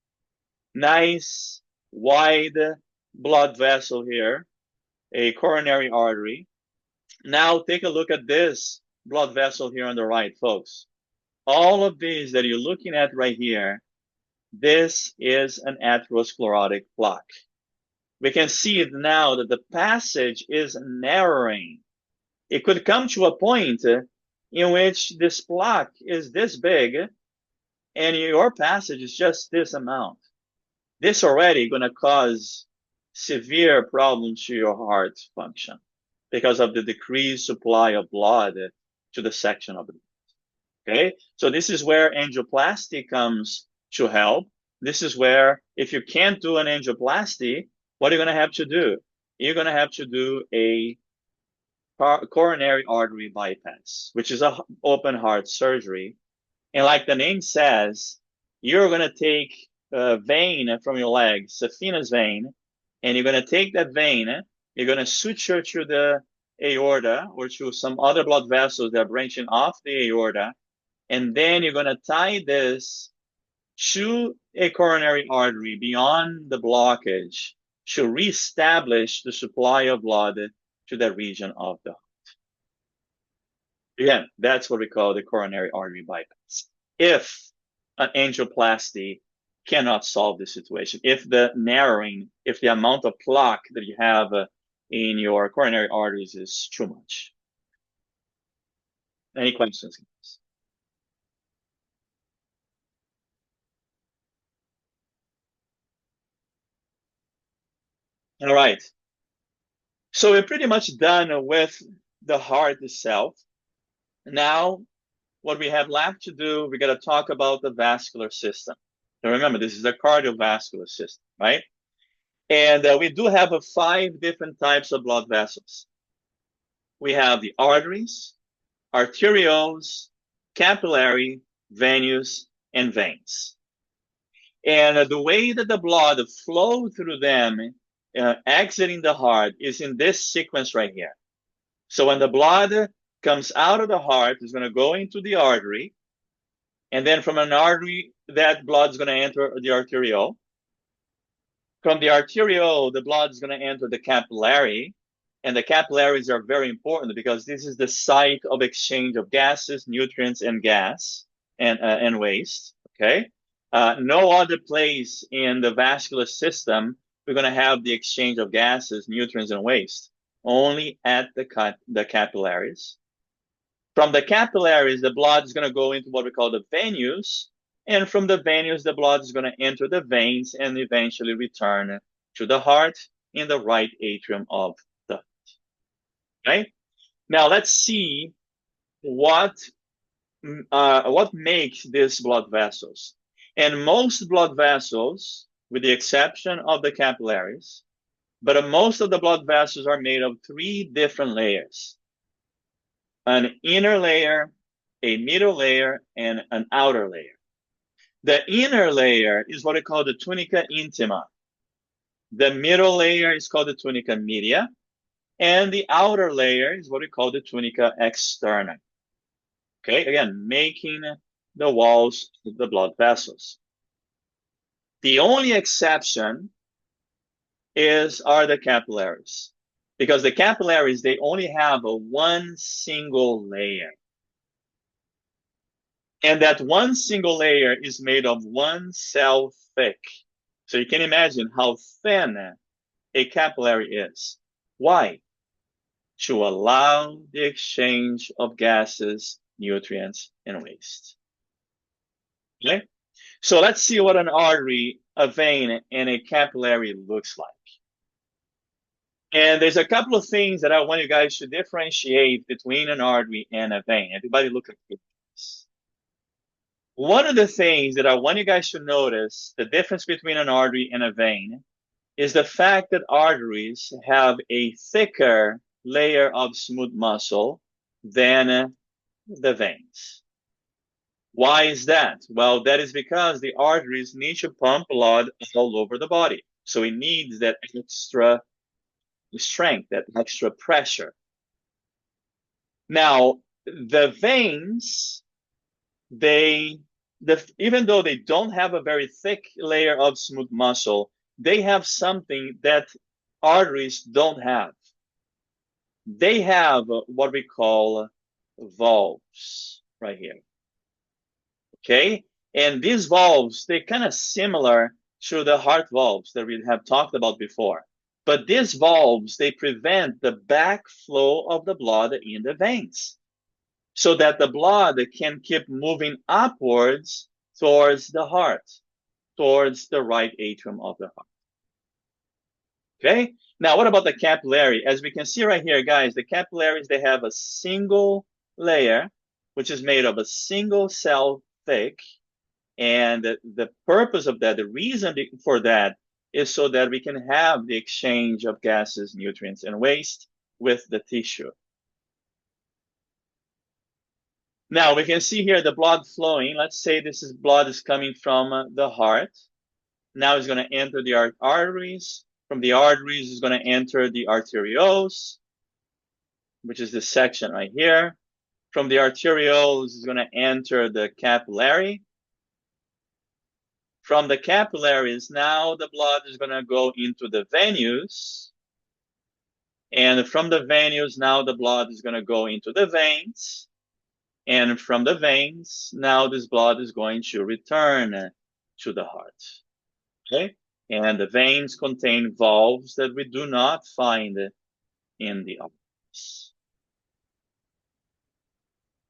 nice wide blood vessel here, a coronary artery. Now take a look at this blood vessel here on the right, folks. All of these that you're looking at right here, this is an atherosclerotic plaque. We can see it now that the passage is narrowing. It could come to a point in which this plaque is this big and your passage is just this amount. This already going to cause severe problems to your heart function because of the decreased supply of blood to the section of the body. Okay, so this is where angioplasty comes to help. This is where, if you can't do an angioplasty, what are you going to have to do? You're going to have to do a coronary artery bypass, which is an open heart surgery. And like the name says, you're going to take a vein from your leg, saphenous vein, and you're going to take that vein, you're going to suture to the aorta or to some other blood vessels that are branching off the aorta, and then you're going to tie this to a coronary artery beyond the blockage to reestablish the supply of blood to that region of the heart. Again, that's what we call the coronary artery bypass. If an angioplasty cannot solve this situation, if the narrowing, if the amount of plaque that you have in your coronary arteries is too much. Any questions? All right. So we're pretty much done with the heart itself. Now, what we have left to do, we got to talk about the vascular system. Now remember, this is the cardiovascular system, right? And we do have 5 different types of blood vessels. We have the arteries, arterioles, capillary, venous, and veins. And the way that the blood flows through them exiting the heart is in this sequence right here. So when the blood comes out of the heart, it's going to go into the artery. And then from an artery, that blood is going to enter the arteriole. From the arteriole, the blood is going to enter the capillary. And the capillaries are very important because this is the site of exchange of gases, nutrients, and gas and waste. Okay. No other place in the vascular system we're going to have the exchange of gases, nutrients, and waste. Only at the capillaries. From the capillaries, the blood is going to go into what we call the venues. And from the venues, the blood is going to enter the veins and eventually return to the heart in the right atrium of the heart. Okay? Now let's see what makes these blood vessels. And most blood vessels, with the exception of the capillaries, but most of the blood vessels are made of 3 different layers: an inner layer, a middle layer, and an outer layer. The inner layer is what we call the tunica intima. The middle layer is called the tunica media, and the outer layer is what we call the tunica externa. Okay, again, making the walls of the blood vessels. The only exception are the capillaries, because the capillaries, they only have one single layer. And that one single layer is made of 1 cell thick. So you can imagine how thin a capillary is. Why? To allow the exchange of gases, nutrients, and waste. Okay? So let's see what an artery, a vein, and a capillary looks like. And there's a couple of things that I want you guys to differentiate between an artery and a vein. Everybody look at this. One of the things that I want you guys to notice, the difference between an artery and a vein, is the fact that arteries have a thicker layer of smooth muscle than the veins. Why is that? Well, that is because the arteries need to pump blood all over the body. So it needs that extra strength, that extra pressure. Now, the veins, even though they don't have a very thick layer of smooth muscle, they have something that arteries don't have. They have what we call valves right here. Okay? And these valves, they're kind of similar to the heart valves that we have talked about before. But these valves, they prevent the backflow of the blood in the veins, so that the blood can keep moving upwards towards the heart, towards the right atrium of the heart. Okay? Now, what about the capillary? As we can see right here, guys, the capillaries, they have a single layer, which is made of a single cell thick. And the purpose of that, the reason for that, is so that we can have the exchange of gases, nutrients, and waste with the tissue. Now we can see here the blood flowing. Let's say blood is coming from the heart. Now it's going to enter the arteries. From the arteries, it's going to enter the arterioles, which is this section right here. From the arterioles, it's going to enter the capillary. From the capillaries, now the blood is going to go into the venues. And from the venues, now the blood is going to go into the veins. And from the veins, now this blood is going to return to the heart. Okay? And the veins contain valves that we do not find in the arteries.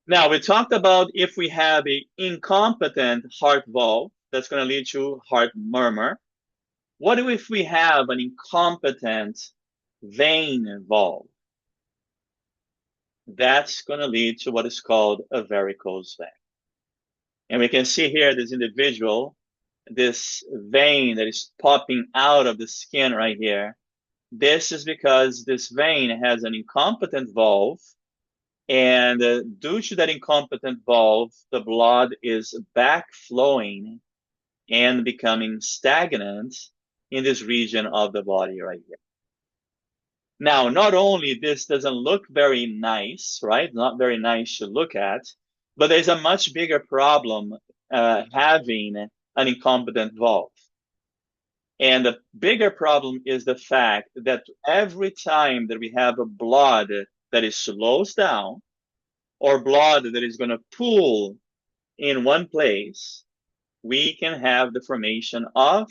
Now, we talked about if we have an incompetent heart valve, that's going to lead to heart murmur. What if we have an incompetent vein valve? That's going to lead to what is called a varicose vein. And we can see here this individual, this vein that is popping out of the skin right here. This is because this vein has an incompetent valve. And due to that incompetent valve, the blood is backflowing and becoming stagnant in this region of the body right here. Now, not only this doesn't look very nice, right? Not very nice to look at, but there's a much bigger problem having an incompetent valve. And the bigger problem is the fact that every time that we have a blood that is slows down or blood that is going to pool in one place, we can have the formation of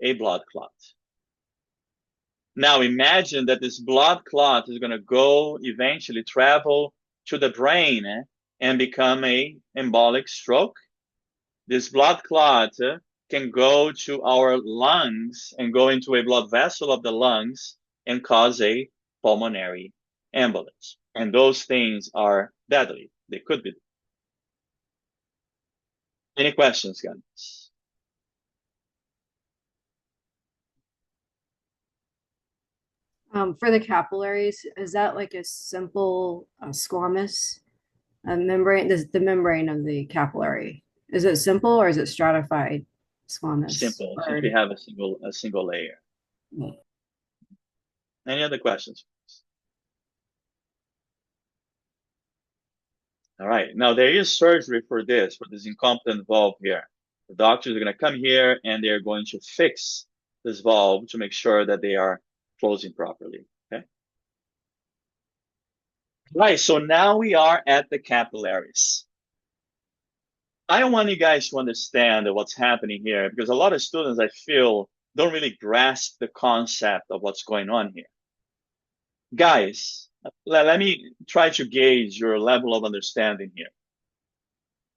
a blood clot. Now imagine that this blood clot is going to go eventually travel to the brain and become a embolic stroke. This blood clot can go to our lungs and go into a blood vessel of the lungs and cause a pulmonary embolus. And those things are deadly. They could be. Any questions, guys? For the capillaries, is that like a simple squamous membrane? The membrane of the capillary, is it simple or is it stratified squamous? Simple. Or- Since we have a single layer. Any other questions? All right. Now there is surgery for this incompetent valve here. The doctors are going to come here and they're going to fix this valve to make sure that they are closing properly. Okay. Right. So now we are at the capillaries. I want you guys to understand what's happening here because a lot of students, I feel, don't really grasp the concept of what's going on here. Guys, let me try to gauge your level of understanding here.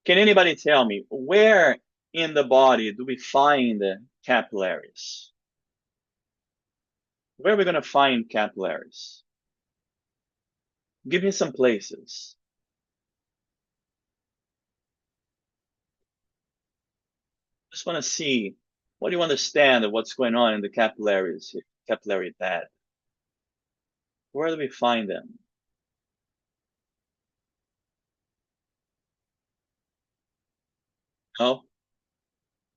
Can anybody tell me where in the body do we find capillaries? Where are we going to find capillaries? Give me some places. Just want to see, what do you understand of what's going on in the capillaries here, capillary bed? Where do we find them? Oh,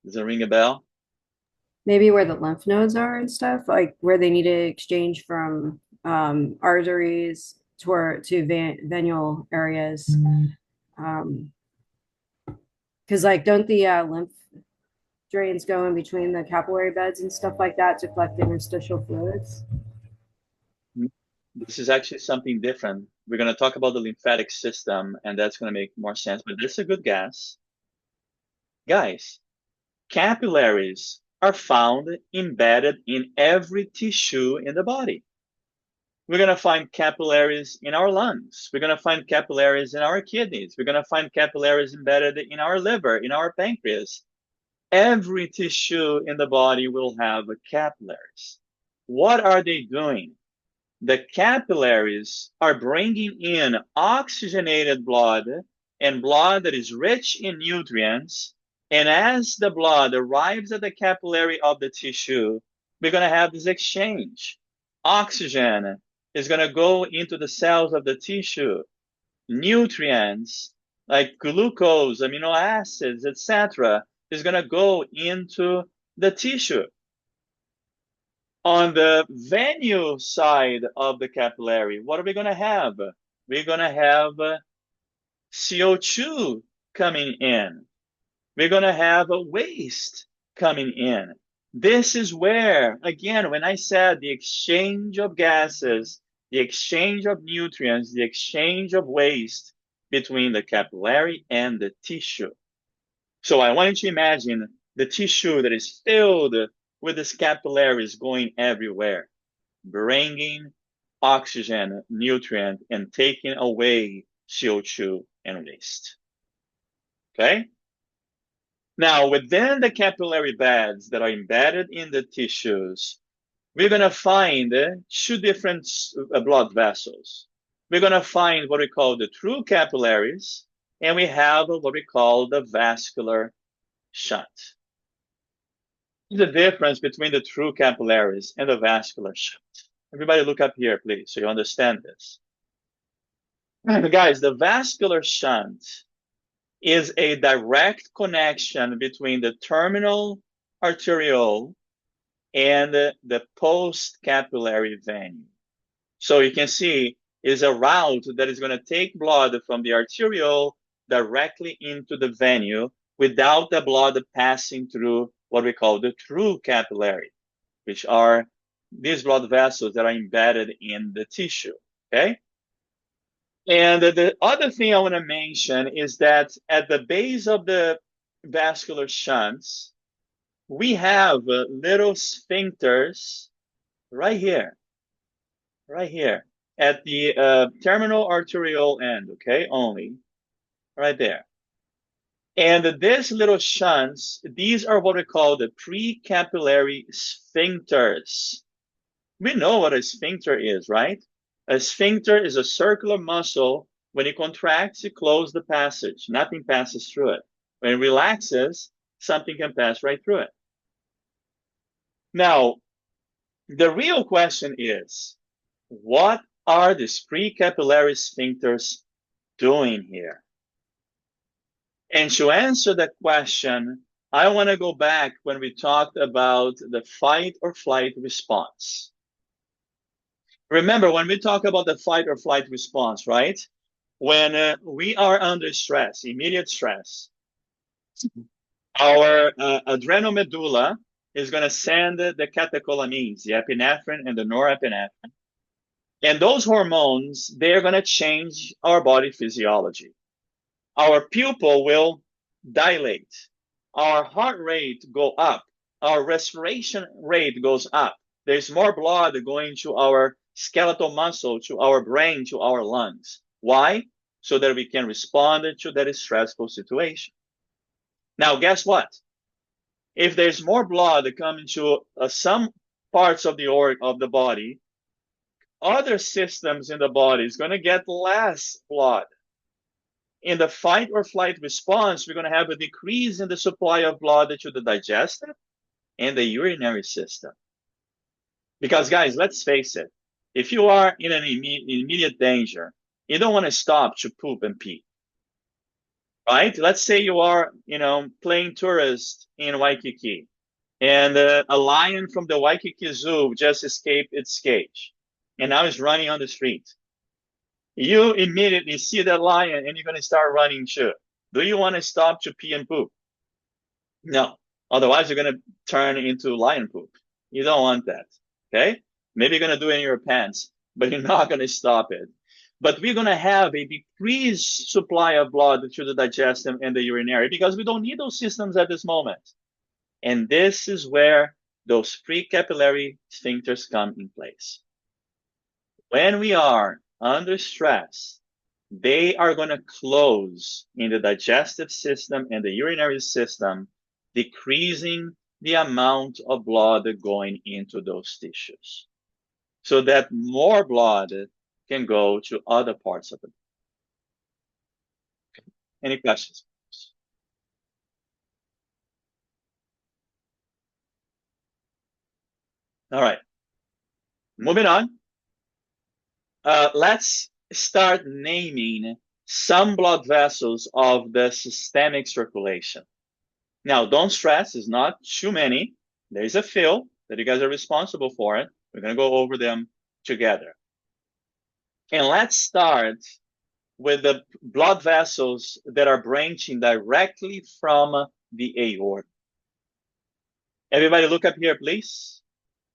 does it ring a bell? Maybe where the lymph nodes are and stuff, like where they need to exchange from arteries to venular areas. Because like don't the lymph drains go in between the capillary beds and stuff like that to collect interstitial fluids? This is actually something different. We're going to talk about the lymphatic system, and that's going to make more sense, but this is a good guess. Guys, capillaries are found embedded in every tissue in the body. We're going to find capillaries in our lungs. We're going to find capillaries in our kidneys. We're going to find capillaries embedded in our liver, in our pancreas. Every tissue in the body will have capillaries. What are they doing? The capillaries are bringing in oxygenated blood and blood that is rich in nutrients. And as the blood arrives at the capillary of the tissue, we're going to have this exchange. Oxygen is going to go into the cells of the tissue. Nutrients like glucose, amino acids, etc., is going to go into the tissue. On the venule side of the capillary, what are we going to have? We're going to have CO2 coming in. We're going to have a waste coming in. This is where, again, when I said the exchange of gases, the exchange of nutrients, the exchange of waste between the capillary and the tissue. So I want you to imagine the tissue that is filled with these capillaries going everywhere, bringing oxygen, nutrient, and taking away CO2 and waste. Okay? Now, within the capillary beds that are embedded in the tissues, we're going to find two different blood vessels. We're going to find what we call the true capillaries, and we have what we call the vascular shunt. The difference between the true capillaries and the vascular shunt. Everybody look up here, please, so you understand this. Guys, the vascular shunt is a direct connection between the terminal arteriole and the post-capillary venue. So you can see is a route that is going to take blood from the arteriole directly into the venue without the blood passing through what we call the true capillary, which are these blood vessels that are embedded in the tissue, okay? And the other thing I want to mention is that at the base of the vascular shunts, we have little sphincters right here, at the terminal arteriole end, okay, only, right there. And these little shunts, these are what we call the precapillary sphincters. We know what a sphincter is, right? A sphincter is a circular muscle. When it contracts, it closes the passage. Nothing passes through it. When it relaxes, something can pass right through it. Now, the real question is, what are these precapillary sphincters doing here? And to answer that question, I want to go back when we talked about the fight or flight response. Remember, when we talk about the fight or flight response, right? When we are under stress, immediate stress, our adrenal medulla is going to send the catecholamines, the epinephrine and the norepinephrine. And those hormones, they're going to change our body physiology. Our pupil will dilate. Our heart rate go up. Our respiration rate goes up. There's more blood going to our skeletal muscle, to our brain, to our lungs. Why? So that we can respond to that stressful situation. Now, guess what? If there's more blood coming to some parts of the body, other systems in the body is going to get less blood. In the fight or flight response, we're going to have a decrease in the supply of blood to the digestive and the urinary system. Because, guys, let's face it, if you are in an immediate danger, you don't want to stop to poop and pee. Right? Let's say you are, playing tourist in Waikiki, and a lion from the Waikiki Zoo just escaped its cage, and now it's running on the street. You immediately see that lion, and you're going to start running too. Do you want to stop to pee and poop? No. Otherwise, you're going to turn into lion poop. You don't want that. Okay? Maybe you're going to do it in your pants, but you're not going to stop it. But we're going to have a decreased supply of blood to the digestive and the urinary because we don't need those systems at this moment. And this is where those precapillary sphincters come in place. When we are under stress, they are going to close in the digestive system and the urinary system, decreasing the amount of blood going into those tissues so that more blood can go to other parts of the body. Okay. Any questions? All right. Moving on. Let's start naming some blood vessels of the systemic circulation. Now, don't stress, it's not too many. There's a few that you guys are responsible for it. We're going to go over them together. And let's start with the blood vessels that are branching directly from the aorta. Everybody look up here, please.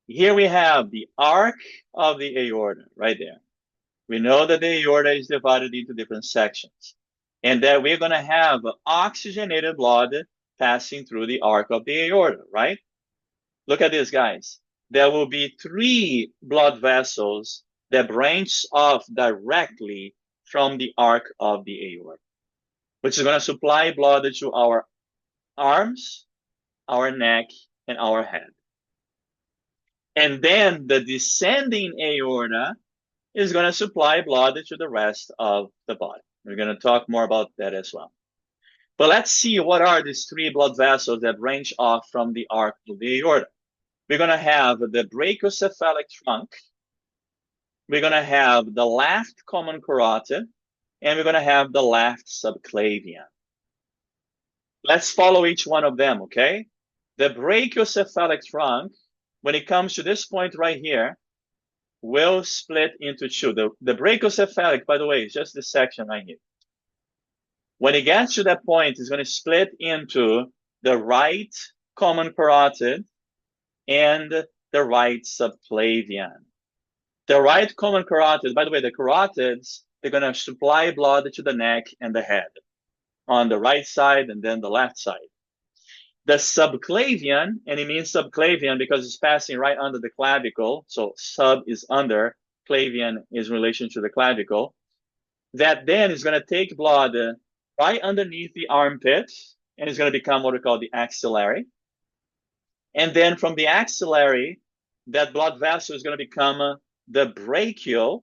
Here we have the arc of the aorta right there. We know that the aorta is divided into different sections and that we're going to have oxygenated blood passing through the arc of the aorta, right? Look at this, guys. There will be 3 blood vessels that branch off directly from the arc of the aorta, which is going to supply blood to our arms, our neck, and our head. And then the descending aorta is going to supply blood to the rest of the body. We're going to talk more about that as well. But let's see what are these 3 blood vessels that branch off from the arc of the aorta. We're going to have the brachiocephalic trunk. We're going to have the left common carotid, and we're going to have the left subclavian. Let's follow each one of them, okay? The brachiocephalic trunk, when it comes to this point right here, will split into two. The brachiocephalic, by the way, is just this section right here. When it gets to that point, it's going to split into the right common carotid and the right subclavian. The right common carotid, by the way, the carotids, they're going to supply blood to the neck and the head on the right side and then the left side. The subclavian, and it means subclavian because it's passing right under the clavicle. So sub is under, clavian is in relation to the clavicle. That then is going to take blood right underneath the armpit and is going to become what we call the axillary. And then from the axillary, that blood vessel is going to become the brachial,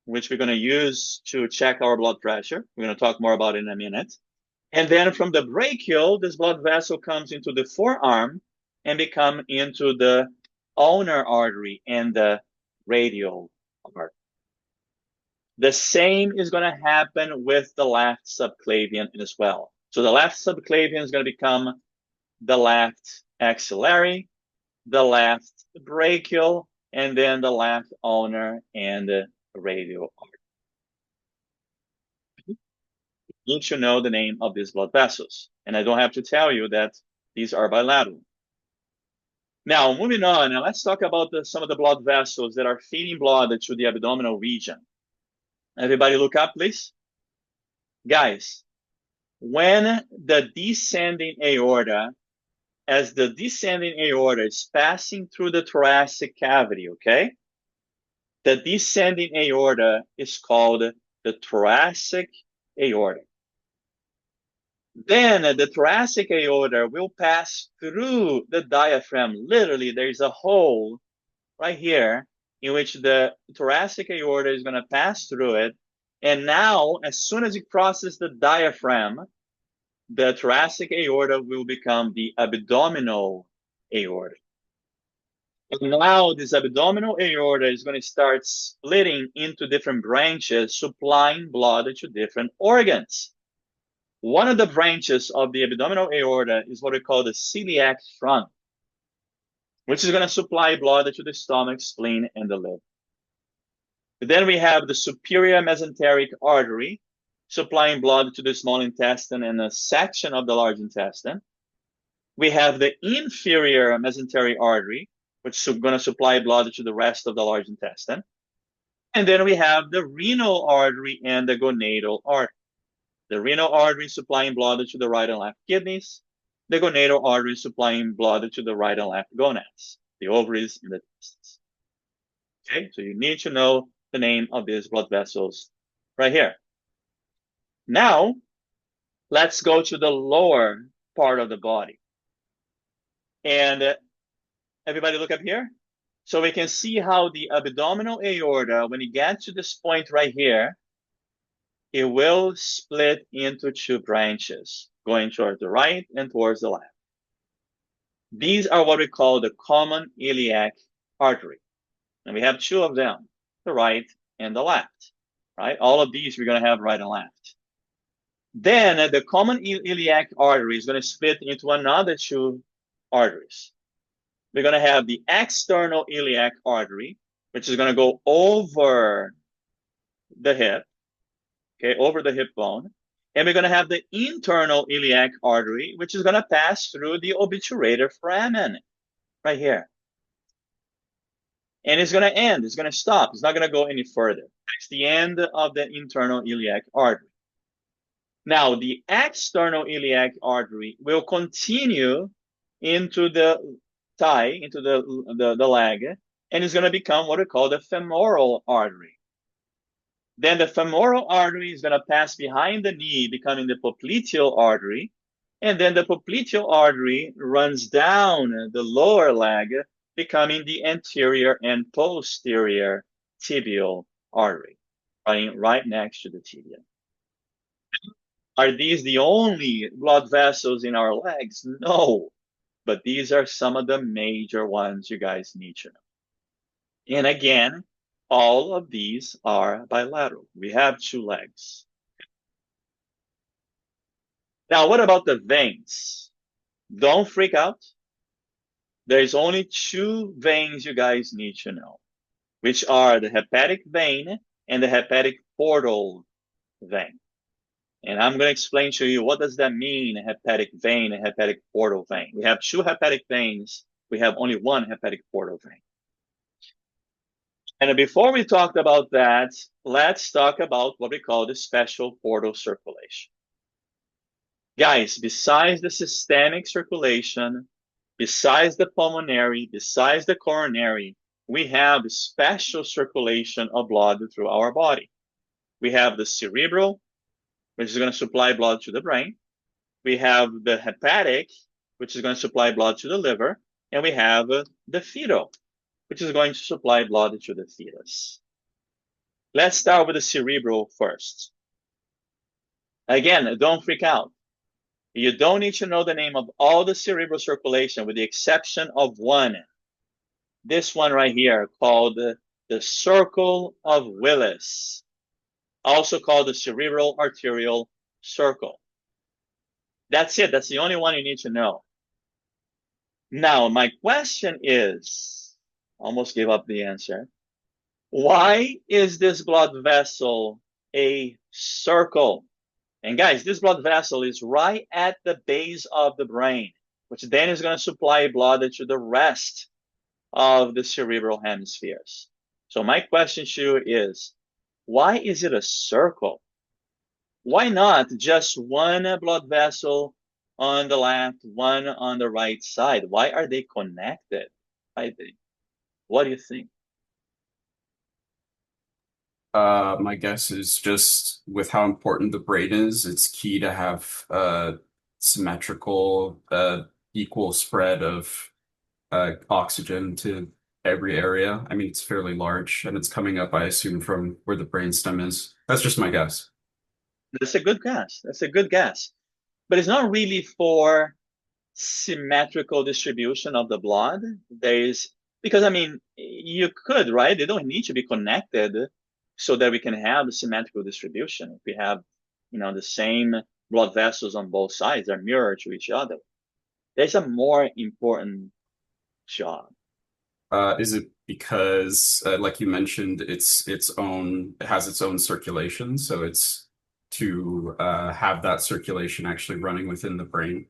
which we're going to use to check our blood pressure. We're going to talk more about it in a minute. And then from the brachial, this blood vessel comes into the forearm and become into the ulnar artery and the radial artery. The same is going to happen with the left subclavian as well. So the left subclavian is going to become the left axillary, the left brachial, and then the left ulnar and the radial artery. You need to know the name of these blood vessels. And I don't have to tell you that these are bilateral. Now, moving on, now let's talk about some of the blood vessels that are feeding blood to the abdominal region. Everybody look up, please. Guys, when the descending aorta, as the descending aorta is passing through the thoracic cavity, okay? The descending aorta is called the thoracic aorta. Then the thoracic aorta will pass through the diaphragm. Literally, there's a hole right here in which the thoracic aorta is going to pass through it. And now, as soon as it crosses the diaphragm, the thoracic aorta will become the abdominal aorta. And now this abdominal aorta is going to start splitting into different branches, supplying blood to different organs. One of the branches of the abdominal aorta is what we call the celiac trunk, which is going to supply blood to the stomach, spleen, and the liver. Then we have the superior mesenteric artery, supplying blood to the small intestine and a section of the large intestine. We have the inferior mesenteric artery, which is going to supply blood to the rest of the large intestine. And then we have the renal artery and the gonadal artery. The renal artery supplying blood to the right and left kidneys. The gonadal artery supplying blood to the right and left gonads, the ovaries and the testes. Okay, so you need to know the name of these blood vessels right here. Now, let's go to the lower part of the body. And everybody look up here. So we can see how the abdominal aorta, when it gets to this point right here, it will split into two branches, going towards the right and towards the left. These are what we call the common iliac artery. And we have two of them, the right and the left, right? All of these we're going to have right and left. Then the common iliac artery is going to split into another two arteries. We're going to have the external iliac artery, which is going to go over the hip, okay, over the hip bone. And we're going to have the internal iliac artery, which is going to pass through the obturator foramen right here. And it's going to end. It's going to stop. It's not going to go any further. It's the end of the internal iliac artery. Now, the external iliac artery will continue into the thigh, into the leg, and it's going to become what we call the femoral artery. Then the femoral artery is going to pass behind the knee, becoming the popliteal artery. And then the popliteal artery runs down the lower leg, becoming the anterior and posterior tibial artery, running right next to the tibia. Are these the only blood vessels in our legs? No, but these are some of the major ones you guys need to know. And again, all of these are bilateral. We have two legs. Now, what about the veins? Don't freak out. there's only two veins you guys need to know, which are the hepatic vein and the hepatic portal vein. And I'm going to explain to you what does that mean, a hepatic vein and hepatic portal vein. We have two hepatic veins. We have only one hepatic portal vein. And before we talk about that, let's talk about what we call the special portal circulation. Guys, besides the systemic circulation, besides the pulmonary, besides the coronary, we have special circulation of blood through our body. We have the cerebral, which is going to supply blood to the brain. We have the hepatic, which is going to supply blood to the liver. And we have the fetal, which is going to supply blood to the fetus. Let's start with the cerebral first. Again, don't freak out. You don't need to know the name of all the cerebral circulation with the exception of one. This one right here called the circle of Willis, also called the cerebral arterial circle. That's it. That's the only one you need to know. Now, my question is, almost gave up the answer. Why is this blood vessel a circle? And guys, this blood vessel is right at the base of the brain, which then is going to supply blood to the rest of the cerebral hemispheres. So my question to you is, why is it a circle? Why not just one blood vessel on the left, one on the right side? Why are they connected? What do you think? My guess is just with how important the brain is, it's key to have symmetrical, equal spread of oxygen to every area. I mean, it's fairly large, and it's coming up, I assume, from where the brainstem is. That's just my guess. That's a good guess. That's a good guess. But it's not really for symmetrical distribution of the blood. Because I mean, you could, right? They don't need to be connected so that we can have a symmetrical distribution. If we have, the same blood vessels on both sides, they're mirrored to each other. There's a more important job. Is it because, like you mentioned, it has its own circulation, so it's to have that circulation actually running within the brain?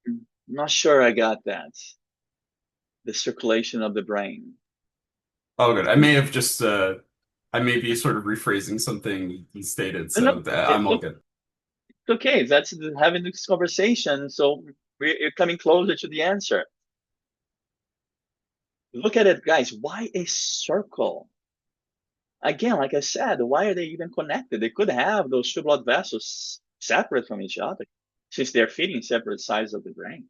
I'm not sure I got that. The circulation of the brain. Oh, good. I may be sort of rephrasing something you stated, so I'm all good. It's okay. That's having this conversation. So we're coming closer to the answer. Look at it, guys. Why a circle? Again, like I said, why are they even connected? They could have those two blood vessels separate from each other since they're feeding separate sides of the brain.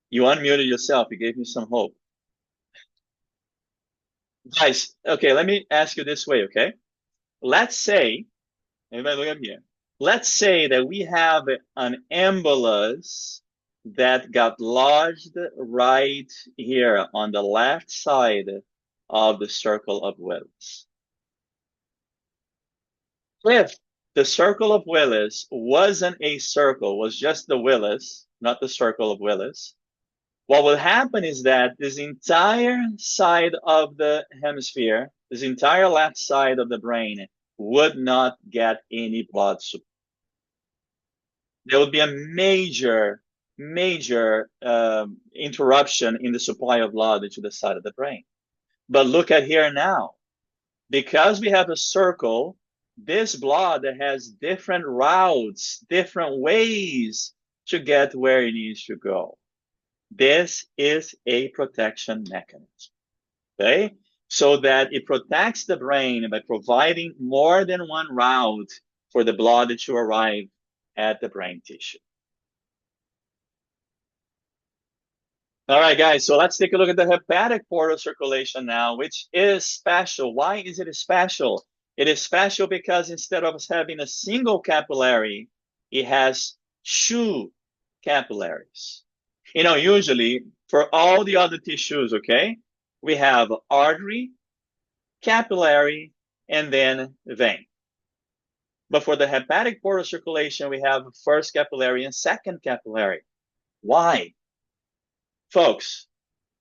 You unmuted yourself. You gave me some hope. Guys, okay, let me ask you this way, okay? Let's say, everybody look up here. Let's say that we have an embolus that got lodged right here on the left side of the circle of Willis. If the circle of Willis wasn't a circle, was just the Willis, not the circle of Willis, what will happen is that this entire side of the hemisphere, this entire left side of the brain would not get any blood supply. There would be a major interruption in the supply of blood to the side of the brain. But look at here now. Because we have a circle, this blood has different routes, different ways to get where it needs to go. This is a protection mechanism, okay? So that it protects the brain by providing more than one route for the blood to arrive at the brain tissue. All right, guys, so let's take a look at the hepatic portal circulation now, which is special. Why is it special? It is special because instead of us having a single capillary, it has two capillaries. Usually for all the other tissues, okay, we have artery, capillary, and then vein. But for the hepatic portal circulation, we have first capillary and second capillary. Why? Folks,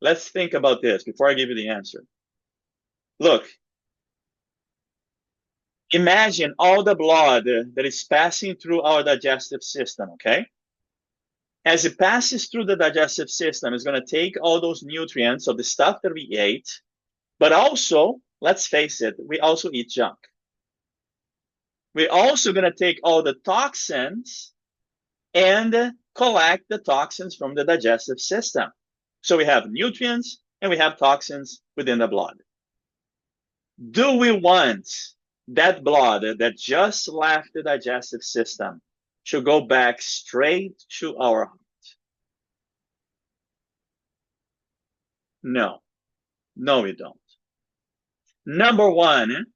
let's think about this before I give you the answer. Look, imagine all the blood that is passing through our digestive system, okay? As it passes through the digestive system, it's going to take all those nutrients of the stuff that we ate, but also, let's face it, we also eat junk. We're also going to take all the toxins and collect the toxins from the digestive system. So we have nutrients and we have toxins within the blood. Do we want that blood that just left the digestive system to go back straight to our heart? No, we don't. Number one,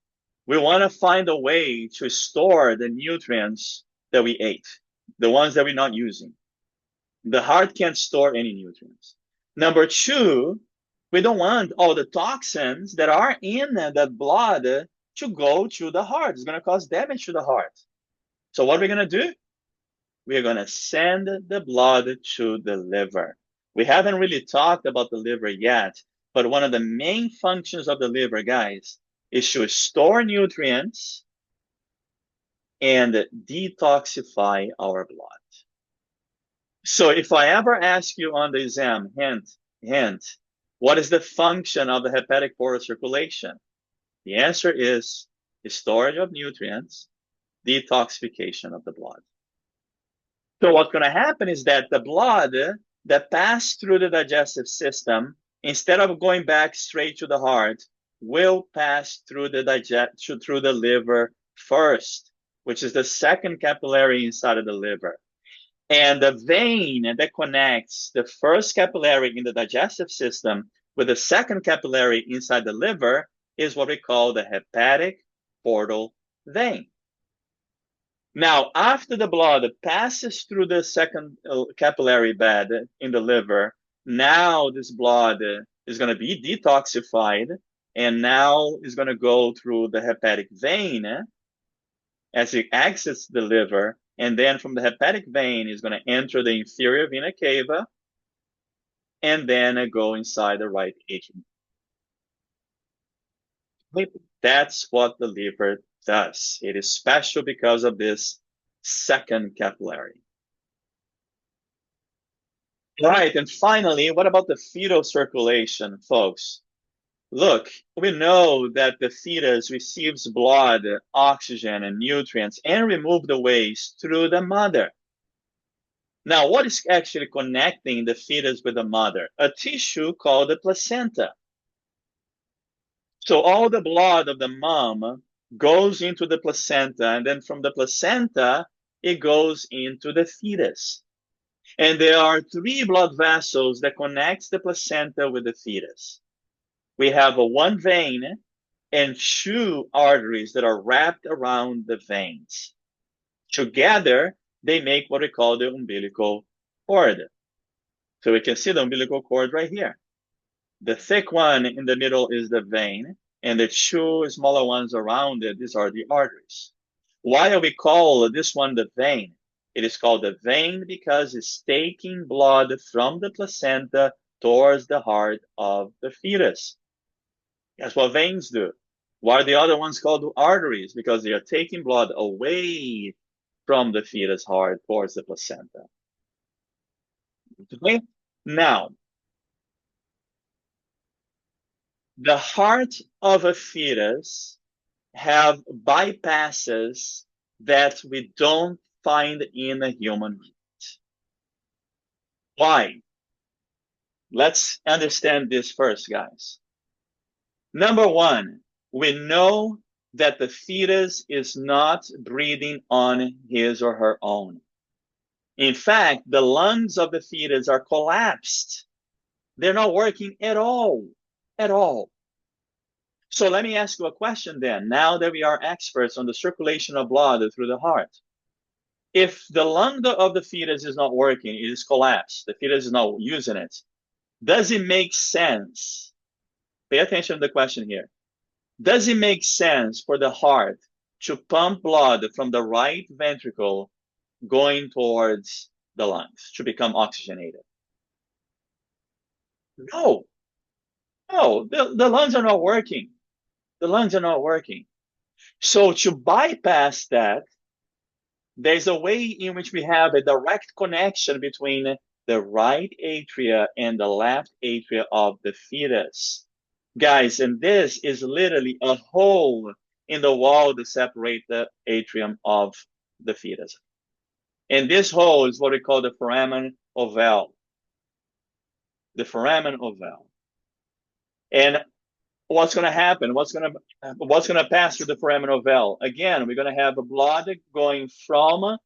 we want to find a way to store the nutrients that we ate, the ones that we're not using. The heart can't store any nutrients. Number two, we don't want all the toxins that are in the blood to go to the heart. It's going to cause damage to the heart. So what are we going to do? We're going to send the blood to the liver. We haven't really talked about the liver yet, but one of the main functions of the liver, guys, is to store nutrients and detoxify our blood. So if I ever ask you on the exam, hint, what is the function of the hepatic portal circulation? The answer is the storage of nutrients, detoxification of the blood. So what's going to happen is that the blood that passed through the digestive system, instead of going back straight to the heart, will pass through the liver first, which is the second capillary inside of the liver. And the vein that connects the first capillary in the digestive system with the second capillary inside the liver is what we call the hepatic portal vein. Now, after the blood passes through the second capillary bed in the liver, now this blood is going to be detoxified, and now is going to go through the hepatic vein as it exits the liver, and then from the hepatic vein is going to enter the inferior vena cava, and then go inside the right atrium. That's what the liver does. It is special because of this second capillary. All right, and finally, what about the fetal circulation, folks? Look, we know that the fetus receives blood, oxygen, and nutrients and remove the waste through the mother. Now, what is actually connecting the fetus with the mother? A tissue called the placenta. So all the blood of the mom goes into the placenta, and then from the placenta, it goes into the fetus. And there are 3 blood vessels that connects the placenta with the fetus. We have one vein and 2 arteries that are wrapped around the veins. Together, they make what we call the umbilical cord. So we can see the umbilical cord right here. The thick one in the middle is the vein, and the 2 smaller ones around it, these are the arteries. Why do we call this one the vein? It is called the vein because it's taking blood from the placenta towards the heart of the fetus. That's what veins do. Why are the other ones called arteries? Because they are taking blood away from the fetus heart towards the placenta. Okay? Now, the heart of a fetus have bypasses that we don't find in a human heart. Why? Let's understand this first, guys. Number one, we know that the fetus is not breathing on his or her own. In fact, the lungs of the fetus are collapsed. They're not working at all. So let me ask you a question then, now that we are experts on the circulation of blood through the heart. If the lung of the fetus is not working, it is collapsed, the fetus is not using it, does it make sense? Pay attention to the question here. Does it make sense for the heart to pump blood from the right ventricle going towards the lungs to become oxygenated? No, no, the lungs are not working. The lungs are not working. So to bypass that, there's a way in which we have a direct connection between the right atria and the left atria of the fetus. Guys, and this is literally a hole in the wall to separate the atrium of the fetus. And this hole is what we call the foramen ovale. The foramen ovale. And what's going to happen? What's going to pass through the foramen ovale? Again, we're going to have blood going from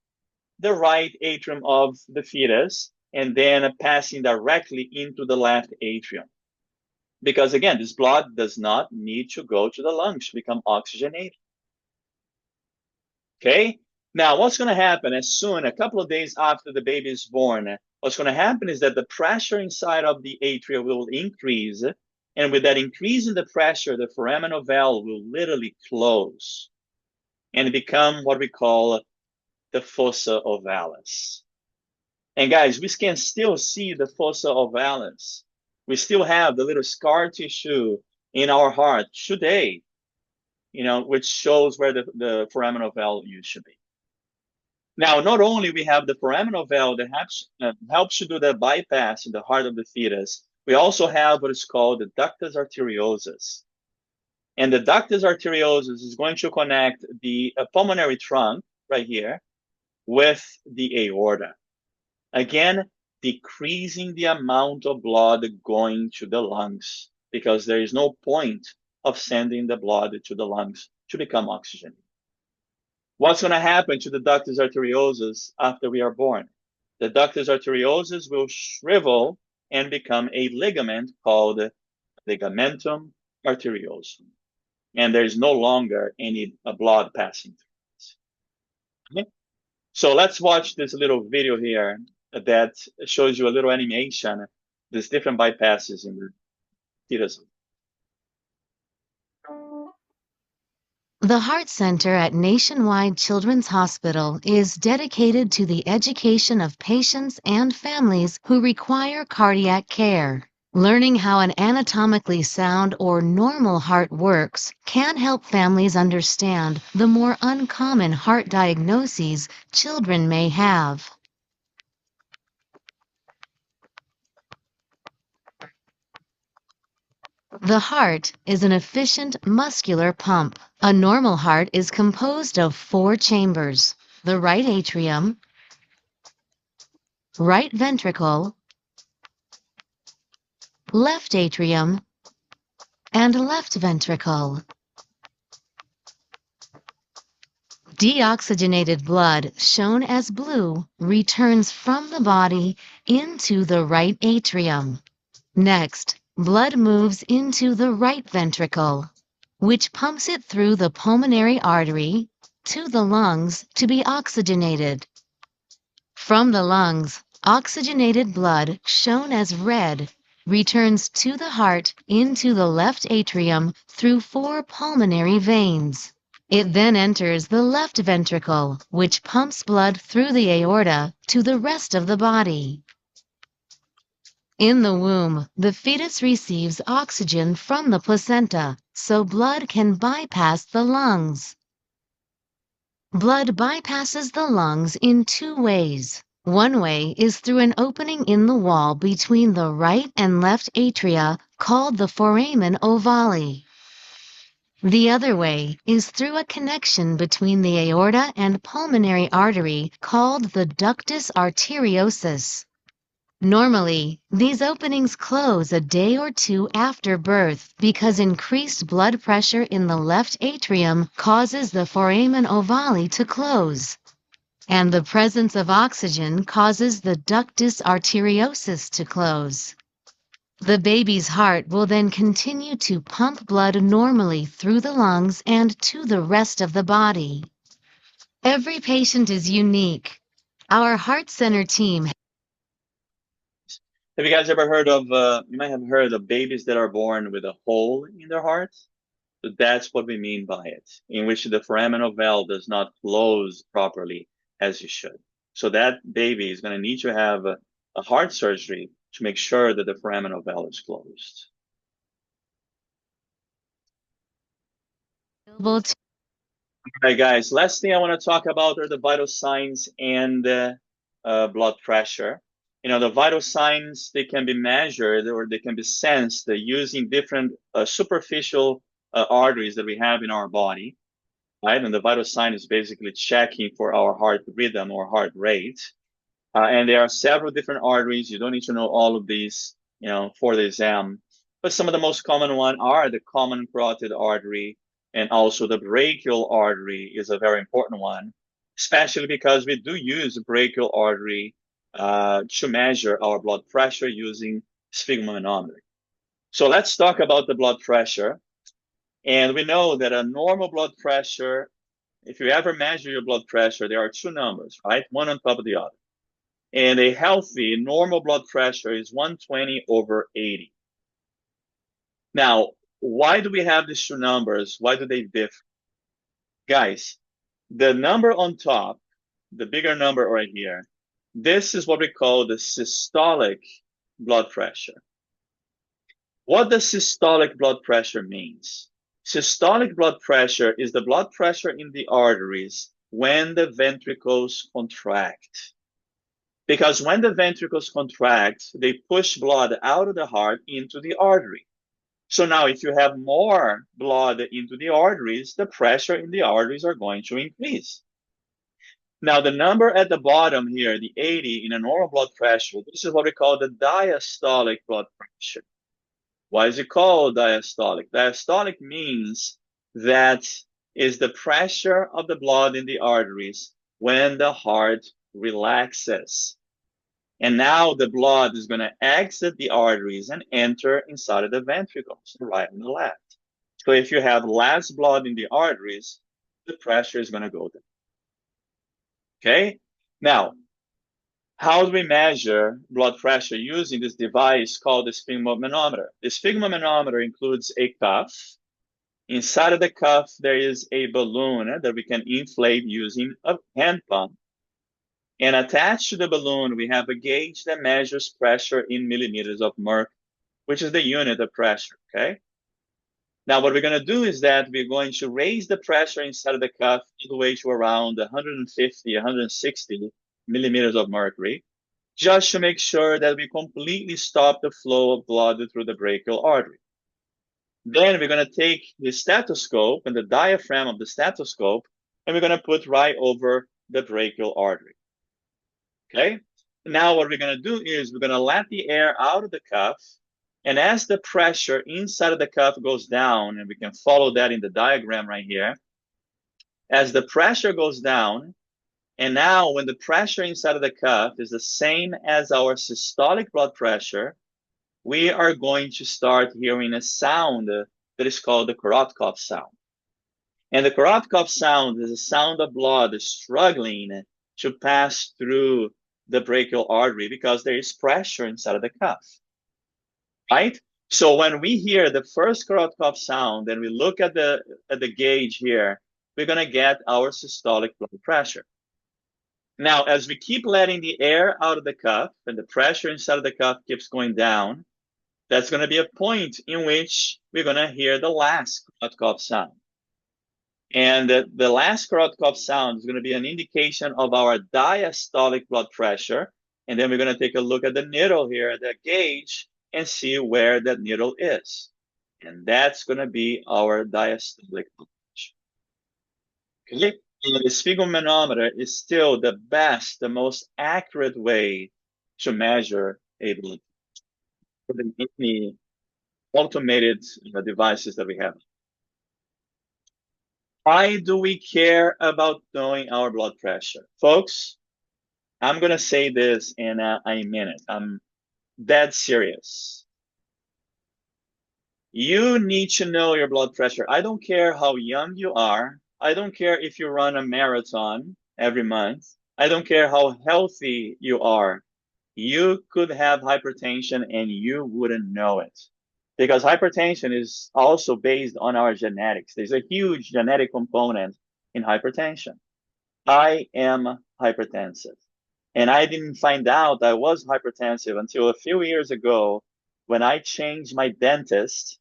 the right atrium of the fetus and then passing directly into the left atrium. Because again, this blood does not need to go to the lungs to become oxygenated. Okay? Now, what's going to happen as soon, a couple of days after the baby is born, what's going to happen is that the pressure inside of the atria will increase. And with that increase in the pressure, the foramen ovale will literally close and become what we call the fossa ovalis. And guys, we can still see the fossa ovalis. We still have the little scar tissue in our heart today, which shows where the foramen ovale used to be. Now, not only we have the foramen ovale that helps to do the bypass in the heart of the fetus, we also have what is called the ductus arteriosus. And the ductus arteriosus is going to connect the pulmonary trunk right here with the aorta. Again, decreasing the amount of blood going to the lungs because there is no point of sending the blood to the lungs to become oxygenated. What's going to happen to the ductus arteriosus after we are born? The ductus arteriosus will shrivel and become a ligament called ligamentum arteriosum. And there's no longer any blood passing through it. Okay? So let's watch this little video here that shows you a little animation, there's different bypasses in the fetus. The Heart Center at Nationwide Children's Hospital is dedicated to the education of patients and families who require cardiac care. Learning how an anatomically sound or normal heart works can help families understand the more uncommon heart diagnoses children may have. The heart is an efficient muscular pump. A normal heart is composed of 4 chambers: the right atrium, right ventricle, left atrium, and left ventricle. Deoxygenated blood, shown as blue, returns from the body into the right atrium. Next, blood moves into the right ventricle, which pumps it through the pulmonary artery to the lungs to be oxygenated. From the lungs, oxygenated blood, shown as red, returns to the heart into the left atrium through 4 pulmonary veins. It then enters the left ventricle, which pumps blood through the aorta to the rest of the body. In the womb, the fetus receives oxygen from the placenta, so blood can bypass the lungs. Blood bypasses the lungs in 2 ways. One way is through an opening in the wall between the right and left atria called the foramen ovale. The other way is through a connection between the aorta and pulmonary artery called the ductus arteriosus. Normally, these openings close a day or 2 after birth because increased blood pressure in the left atrium causes the foramen ovale to close, and the presence of oxygen causes the ductus arteriosus to close. The baby's heart will then continue to pump blood normally through the lungs and to the rest of the body. Every patient is unique. Our Heart Center team. Have you guys ever heard of, you might have heard of babies that are born with a hole in their hearts? So that's what we mean by it, in which the foraminal valve does not close properly as it should. So that baby is going to need to have a heart surgery to make sure that the foraminal valve is closed. Available to All right, guys, last thing I want to talk about are the vital signs and blood pressure. You know, the vital signs, they can be measured or they can be sensed using different superficial arteries that we have in our body, right? And the vital sign is basically checking for our heart rhythm or heart rate. And there are several different arteries. You don't need to know all of these, you know, for the exam. But some of the most common one are the common carotid artery, and also the brachial artery is a very important one, especially because we do use the brachial artery to measure our blood pressure using sphygmomanometer. So let's talk about the blood pressure. And we know that a normal blood pressure, if you ever measure your blood pressure, there are two numbers, right? One on top of the other. And a healthy normal blood pressure is 120 over 80. Now, why do we have these two numbers? Why do they differ? Guys, the number on top, the bigger number right here, this is what we call the systolic blood pressure. What does systolic blood pressure means? Systolic blood pressure is the blood pressure in the arteries when the ventricles contract. Because when the ventricles contract, they push blood out of the heart into the artery. So now if you have more blood into the arteries, the pressure in the arteries are going to increase. Now the number at the bottom here, the 80 in a normal blood pressure, this is what we call the diastolic blood pressure. Why is it called diastolic? Diastolic means that is the pressure of the blood in the arteries when the heart relaxes. And now the blood is going to exit the arteries and enter inside of the ventricles, the right and the left. So if you have less blood in the arteries, the pressure is going to go down. Okay? Now, how do we measure blood pressure using this device called the sphygmomanometer? The sphygmomanometer includes a cuff. Inside of the cuff, there is a balloon that we can inflate using a hand pump. And attached to the balloon, we have a gauge that measures pressure in millimeters of mercury, which is the unit of pressure, okay? Now, what we're going to do is that we're going to raise the pressure inside of the cuff all the way to around 150, 160 millimeters of mercury, just to make sure that we completely stop the flow of blood through the brachial artery. Then we're going to take the stethoscope and the diaphragm of the stethoscope, and we're going to put right over the brachial artery. Okay? Now what we're going to do is we're going to let the air out of the cuff, and as the pressure inside of the cuff goes down, and we can follow that in the diagram right here, as the pressure goes down, and now when the pressure inside of the cuff is the same as our systolic blood pressure, we are going to start hearing a sound that is called the Korotkov sound. And the Korotkov sound is a sound of blood struggling to pass through the brachial artery because there is pressure inside of the cuff, right? So when we hear the first Korotkov sound and we look at the gauge here, we're going to get our systolic blood pressure. Now, as we keep letting the air out of the cuff and the pressure inside of the cuff keeps going down, that's going to be a point in which we're going to hear the last Korotkov sound. And the last Korotkov sound is going to be an indication of our diastolic blood pressure. And then we're going to take a look at the needle here, the gauge, and see where that needle is. And that's going to be our diastolic blood pressure. Okay? And the sphygmomanometer is still the best, the most accurate way to measure a blood pressure than any automated devices that we have. Why do we care about knowing our blood pressure? Folks, I'm going to say this in a minute. I'm dead serious. You need to know your blood pressure. I don't care how young you are. I don't care if you run a marathon every month. I don't care how healthy you are. You could have hypertension and you wouldn't know it. because hypertension is also based on our genetics. There's a huge genetic component in hypertension. I am hypertensive. And I didn't find out I was hypertensive until a few years ago when I changed my dentist.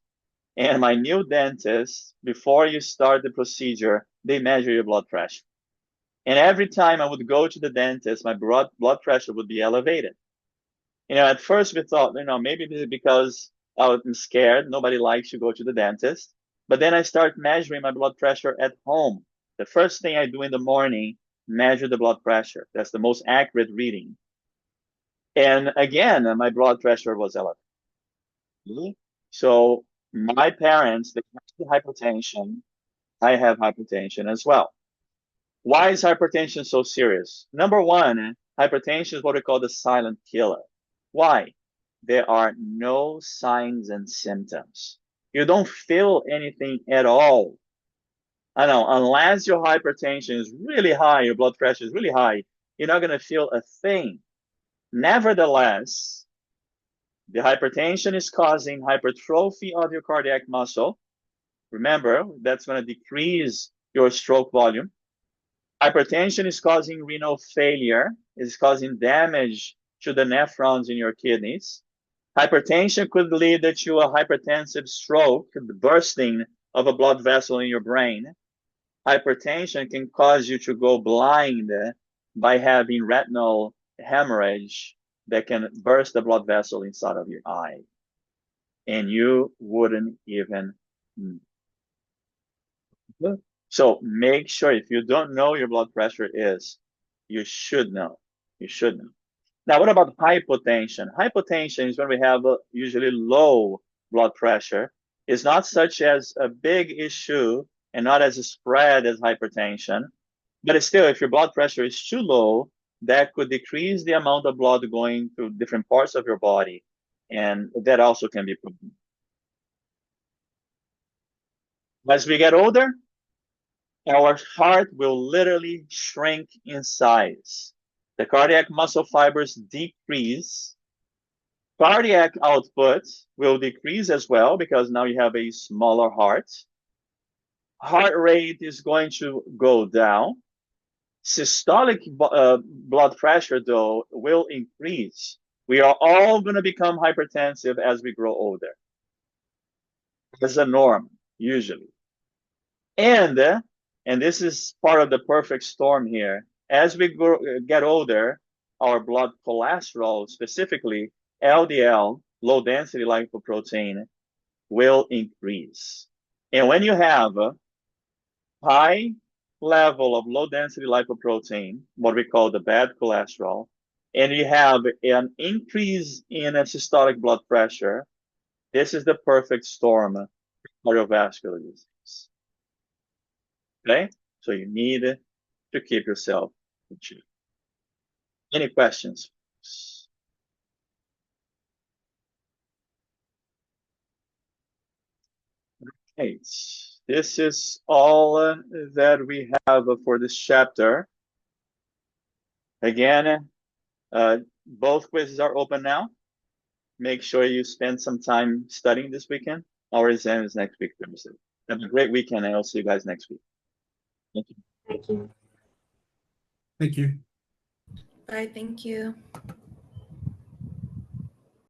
And my new dentist, before you start the procedure, they measure your blood pressure. And every time I would go to the dentist, my blood pressure would be elevated. At first we thought, maybe this is because I'm scared. Nobody likes to go to the dentist. But then I start measuring my blood pressure at home. The first thing I do in the morning, measure the blood pressure. That's the most accurate reading. And again, my blood pressure was elevated. So my parents, they have hypertension. I have hypertension as well. Why is hypertension so serious? Number one, hypertension is what we call the silent killer. Why? There are no signs and symptoms. You don't feel anything at all. I know, unless your hypertension is really high, your blood pressure is really high, you're not going to feel a thing. Nevertheless, the hypertension is causing hypertrophy of your cardiac muscle. Remember, that's going to decrease your stroke volume. Hypertension is causing renal failure, is causing damage to the nephrons in your kidneys. Hypertension could lead to a hypertensive stroke, the bursting of a blood vessel in your brain. Hypertension can cause you to go blind by having retinal hemorrhage that can burst the blood vessel inside of your eye. And you wouldn't even know. So make sure, if you don't know your blood pressure is, you should know. You should know. Now, what about hypotension? Hypotension is when we have usually low blood pressure. It's not such as a big issue and not as a spread as hypertension. But still, if your blood pressure is too low, that could decrease the amount of blood going to different parts of your body. And that also can be a problem. As we get older, our heart will literally shrink in size. The cardiac muscle fibers decrease. Cardiac output will decrease as well because now you have a smaller heart. Heart rate is going to go down. Systolic blood pressure, though, will increase. We are all going to become hypertensive as we grow older. As a norm, usually. And this is part of the perfect storm here. As we get older, our blood cholesterol, specifically LDL, low density lipoprotein, will increase. And when you have a high level of low density lipoprotein, what we call the bad cholesterol, and you have an increase in a systolic blood pressure, this is the perfect storm for cardiovascular disease. Okay? So you need to keep yourself in check. Any questions? Okay. This is all that we have for this chapter. Again, both quizzes are open now. Make sure you spend some time studying this weekend. Our exam is next week, Thursday. Have a great weekend, and I'll see you guys next week. Thank you. Thank you. Thank you. Bye. Thank you.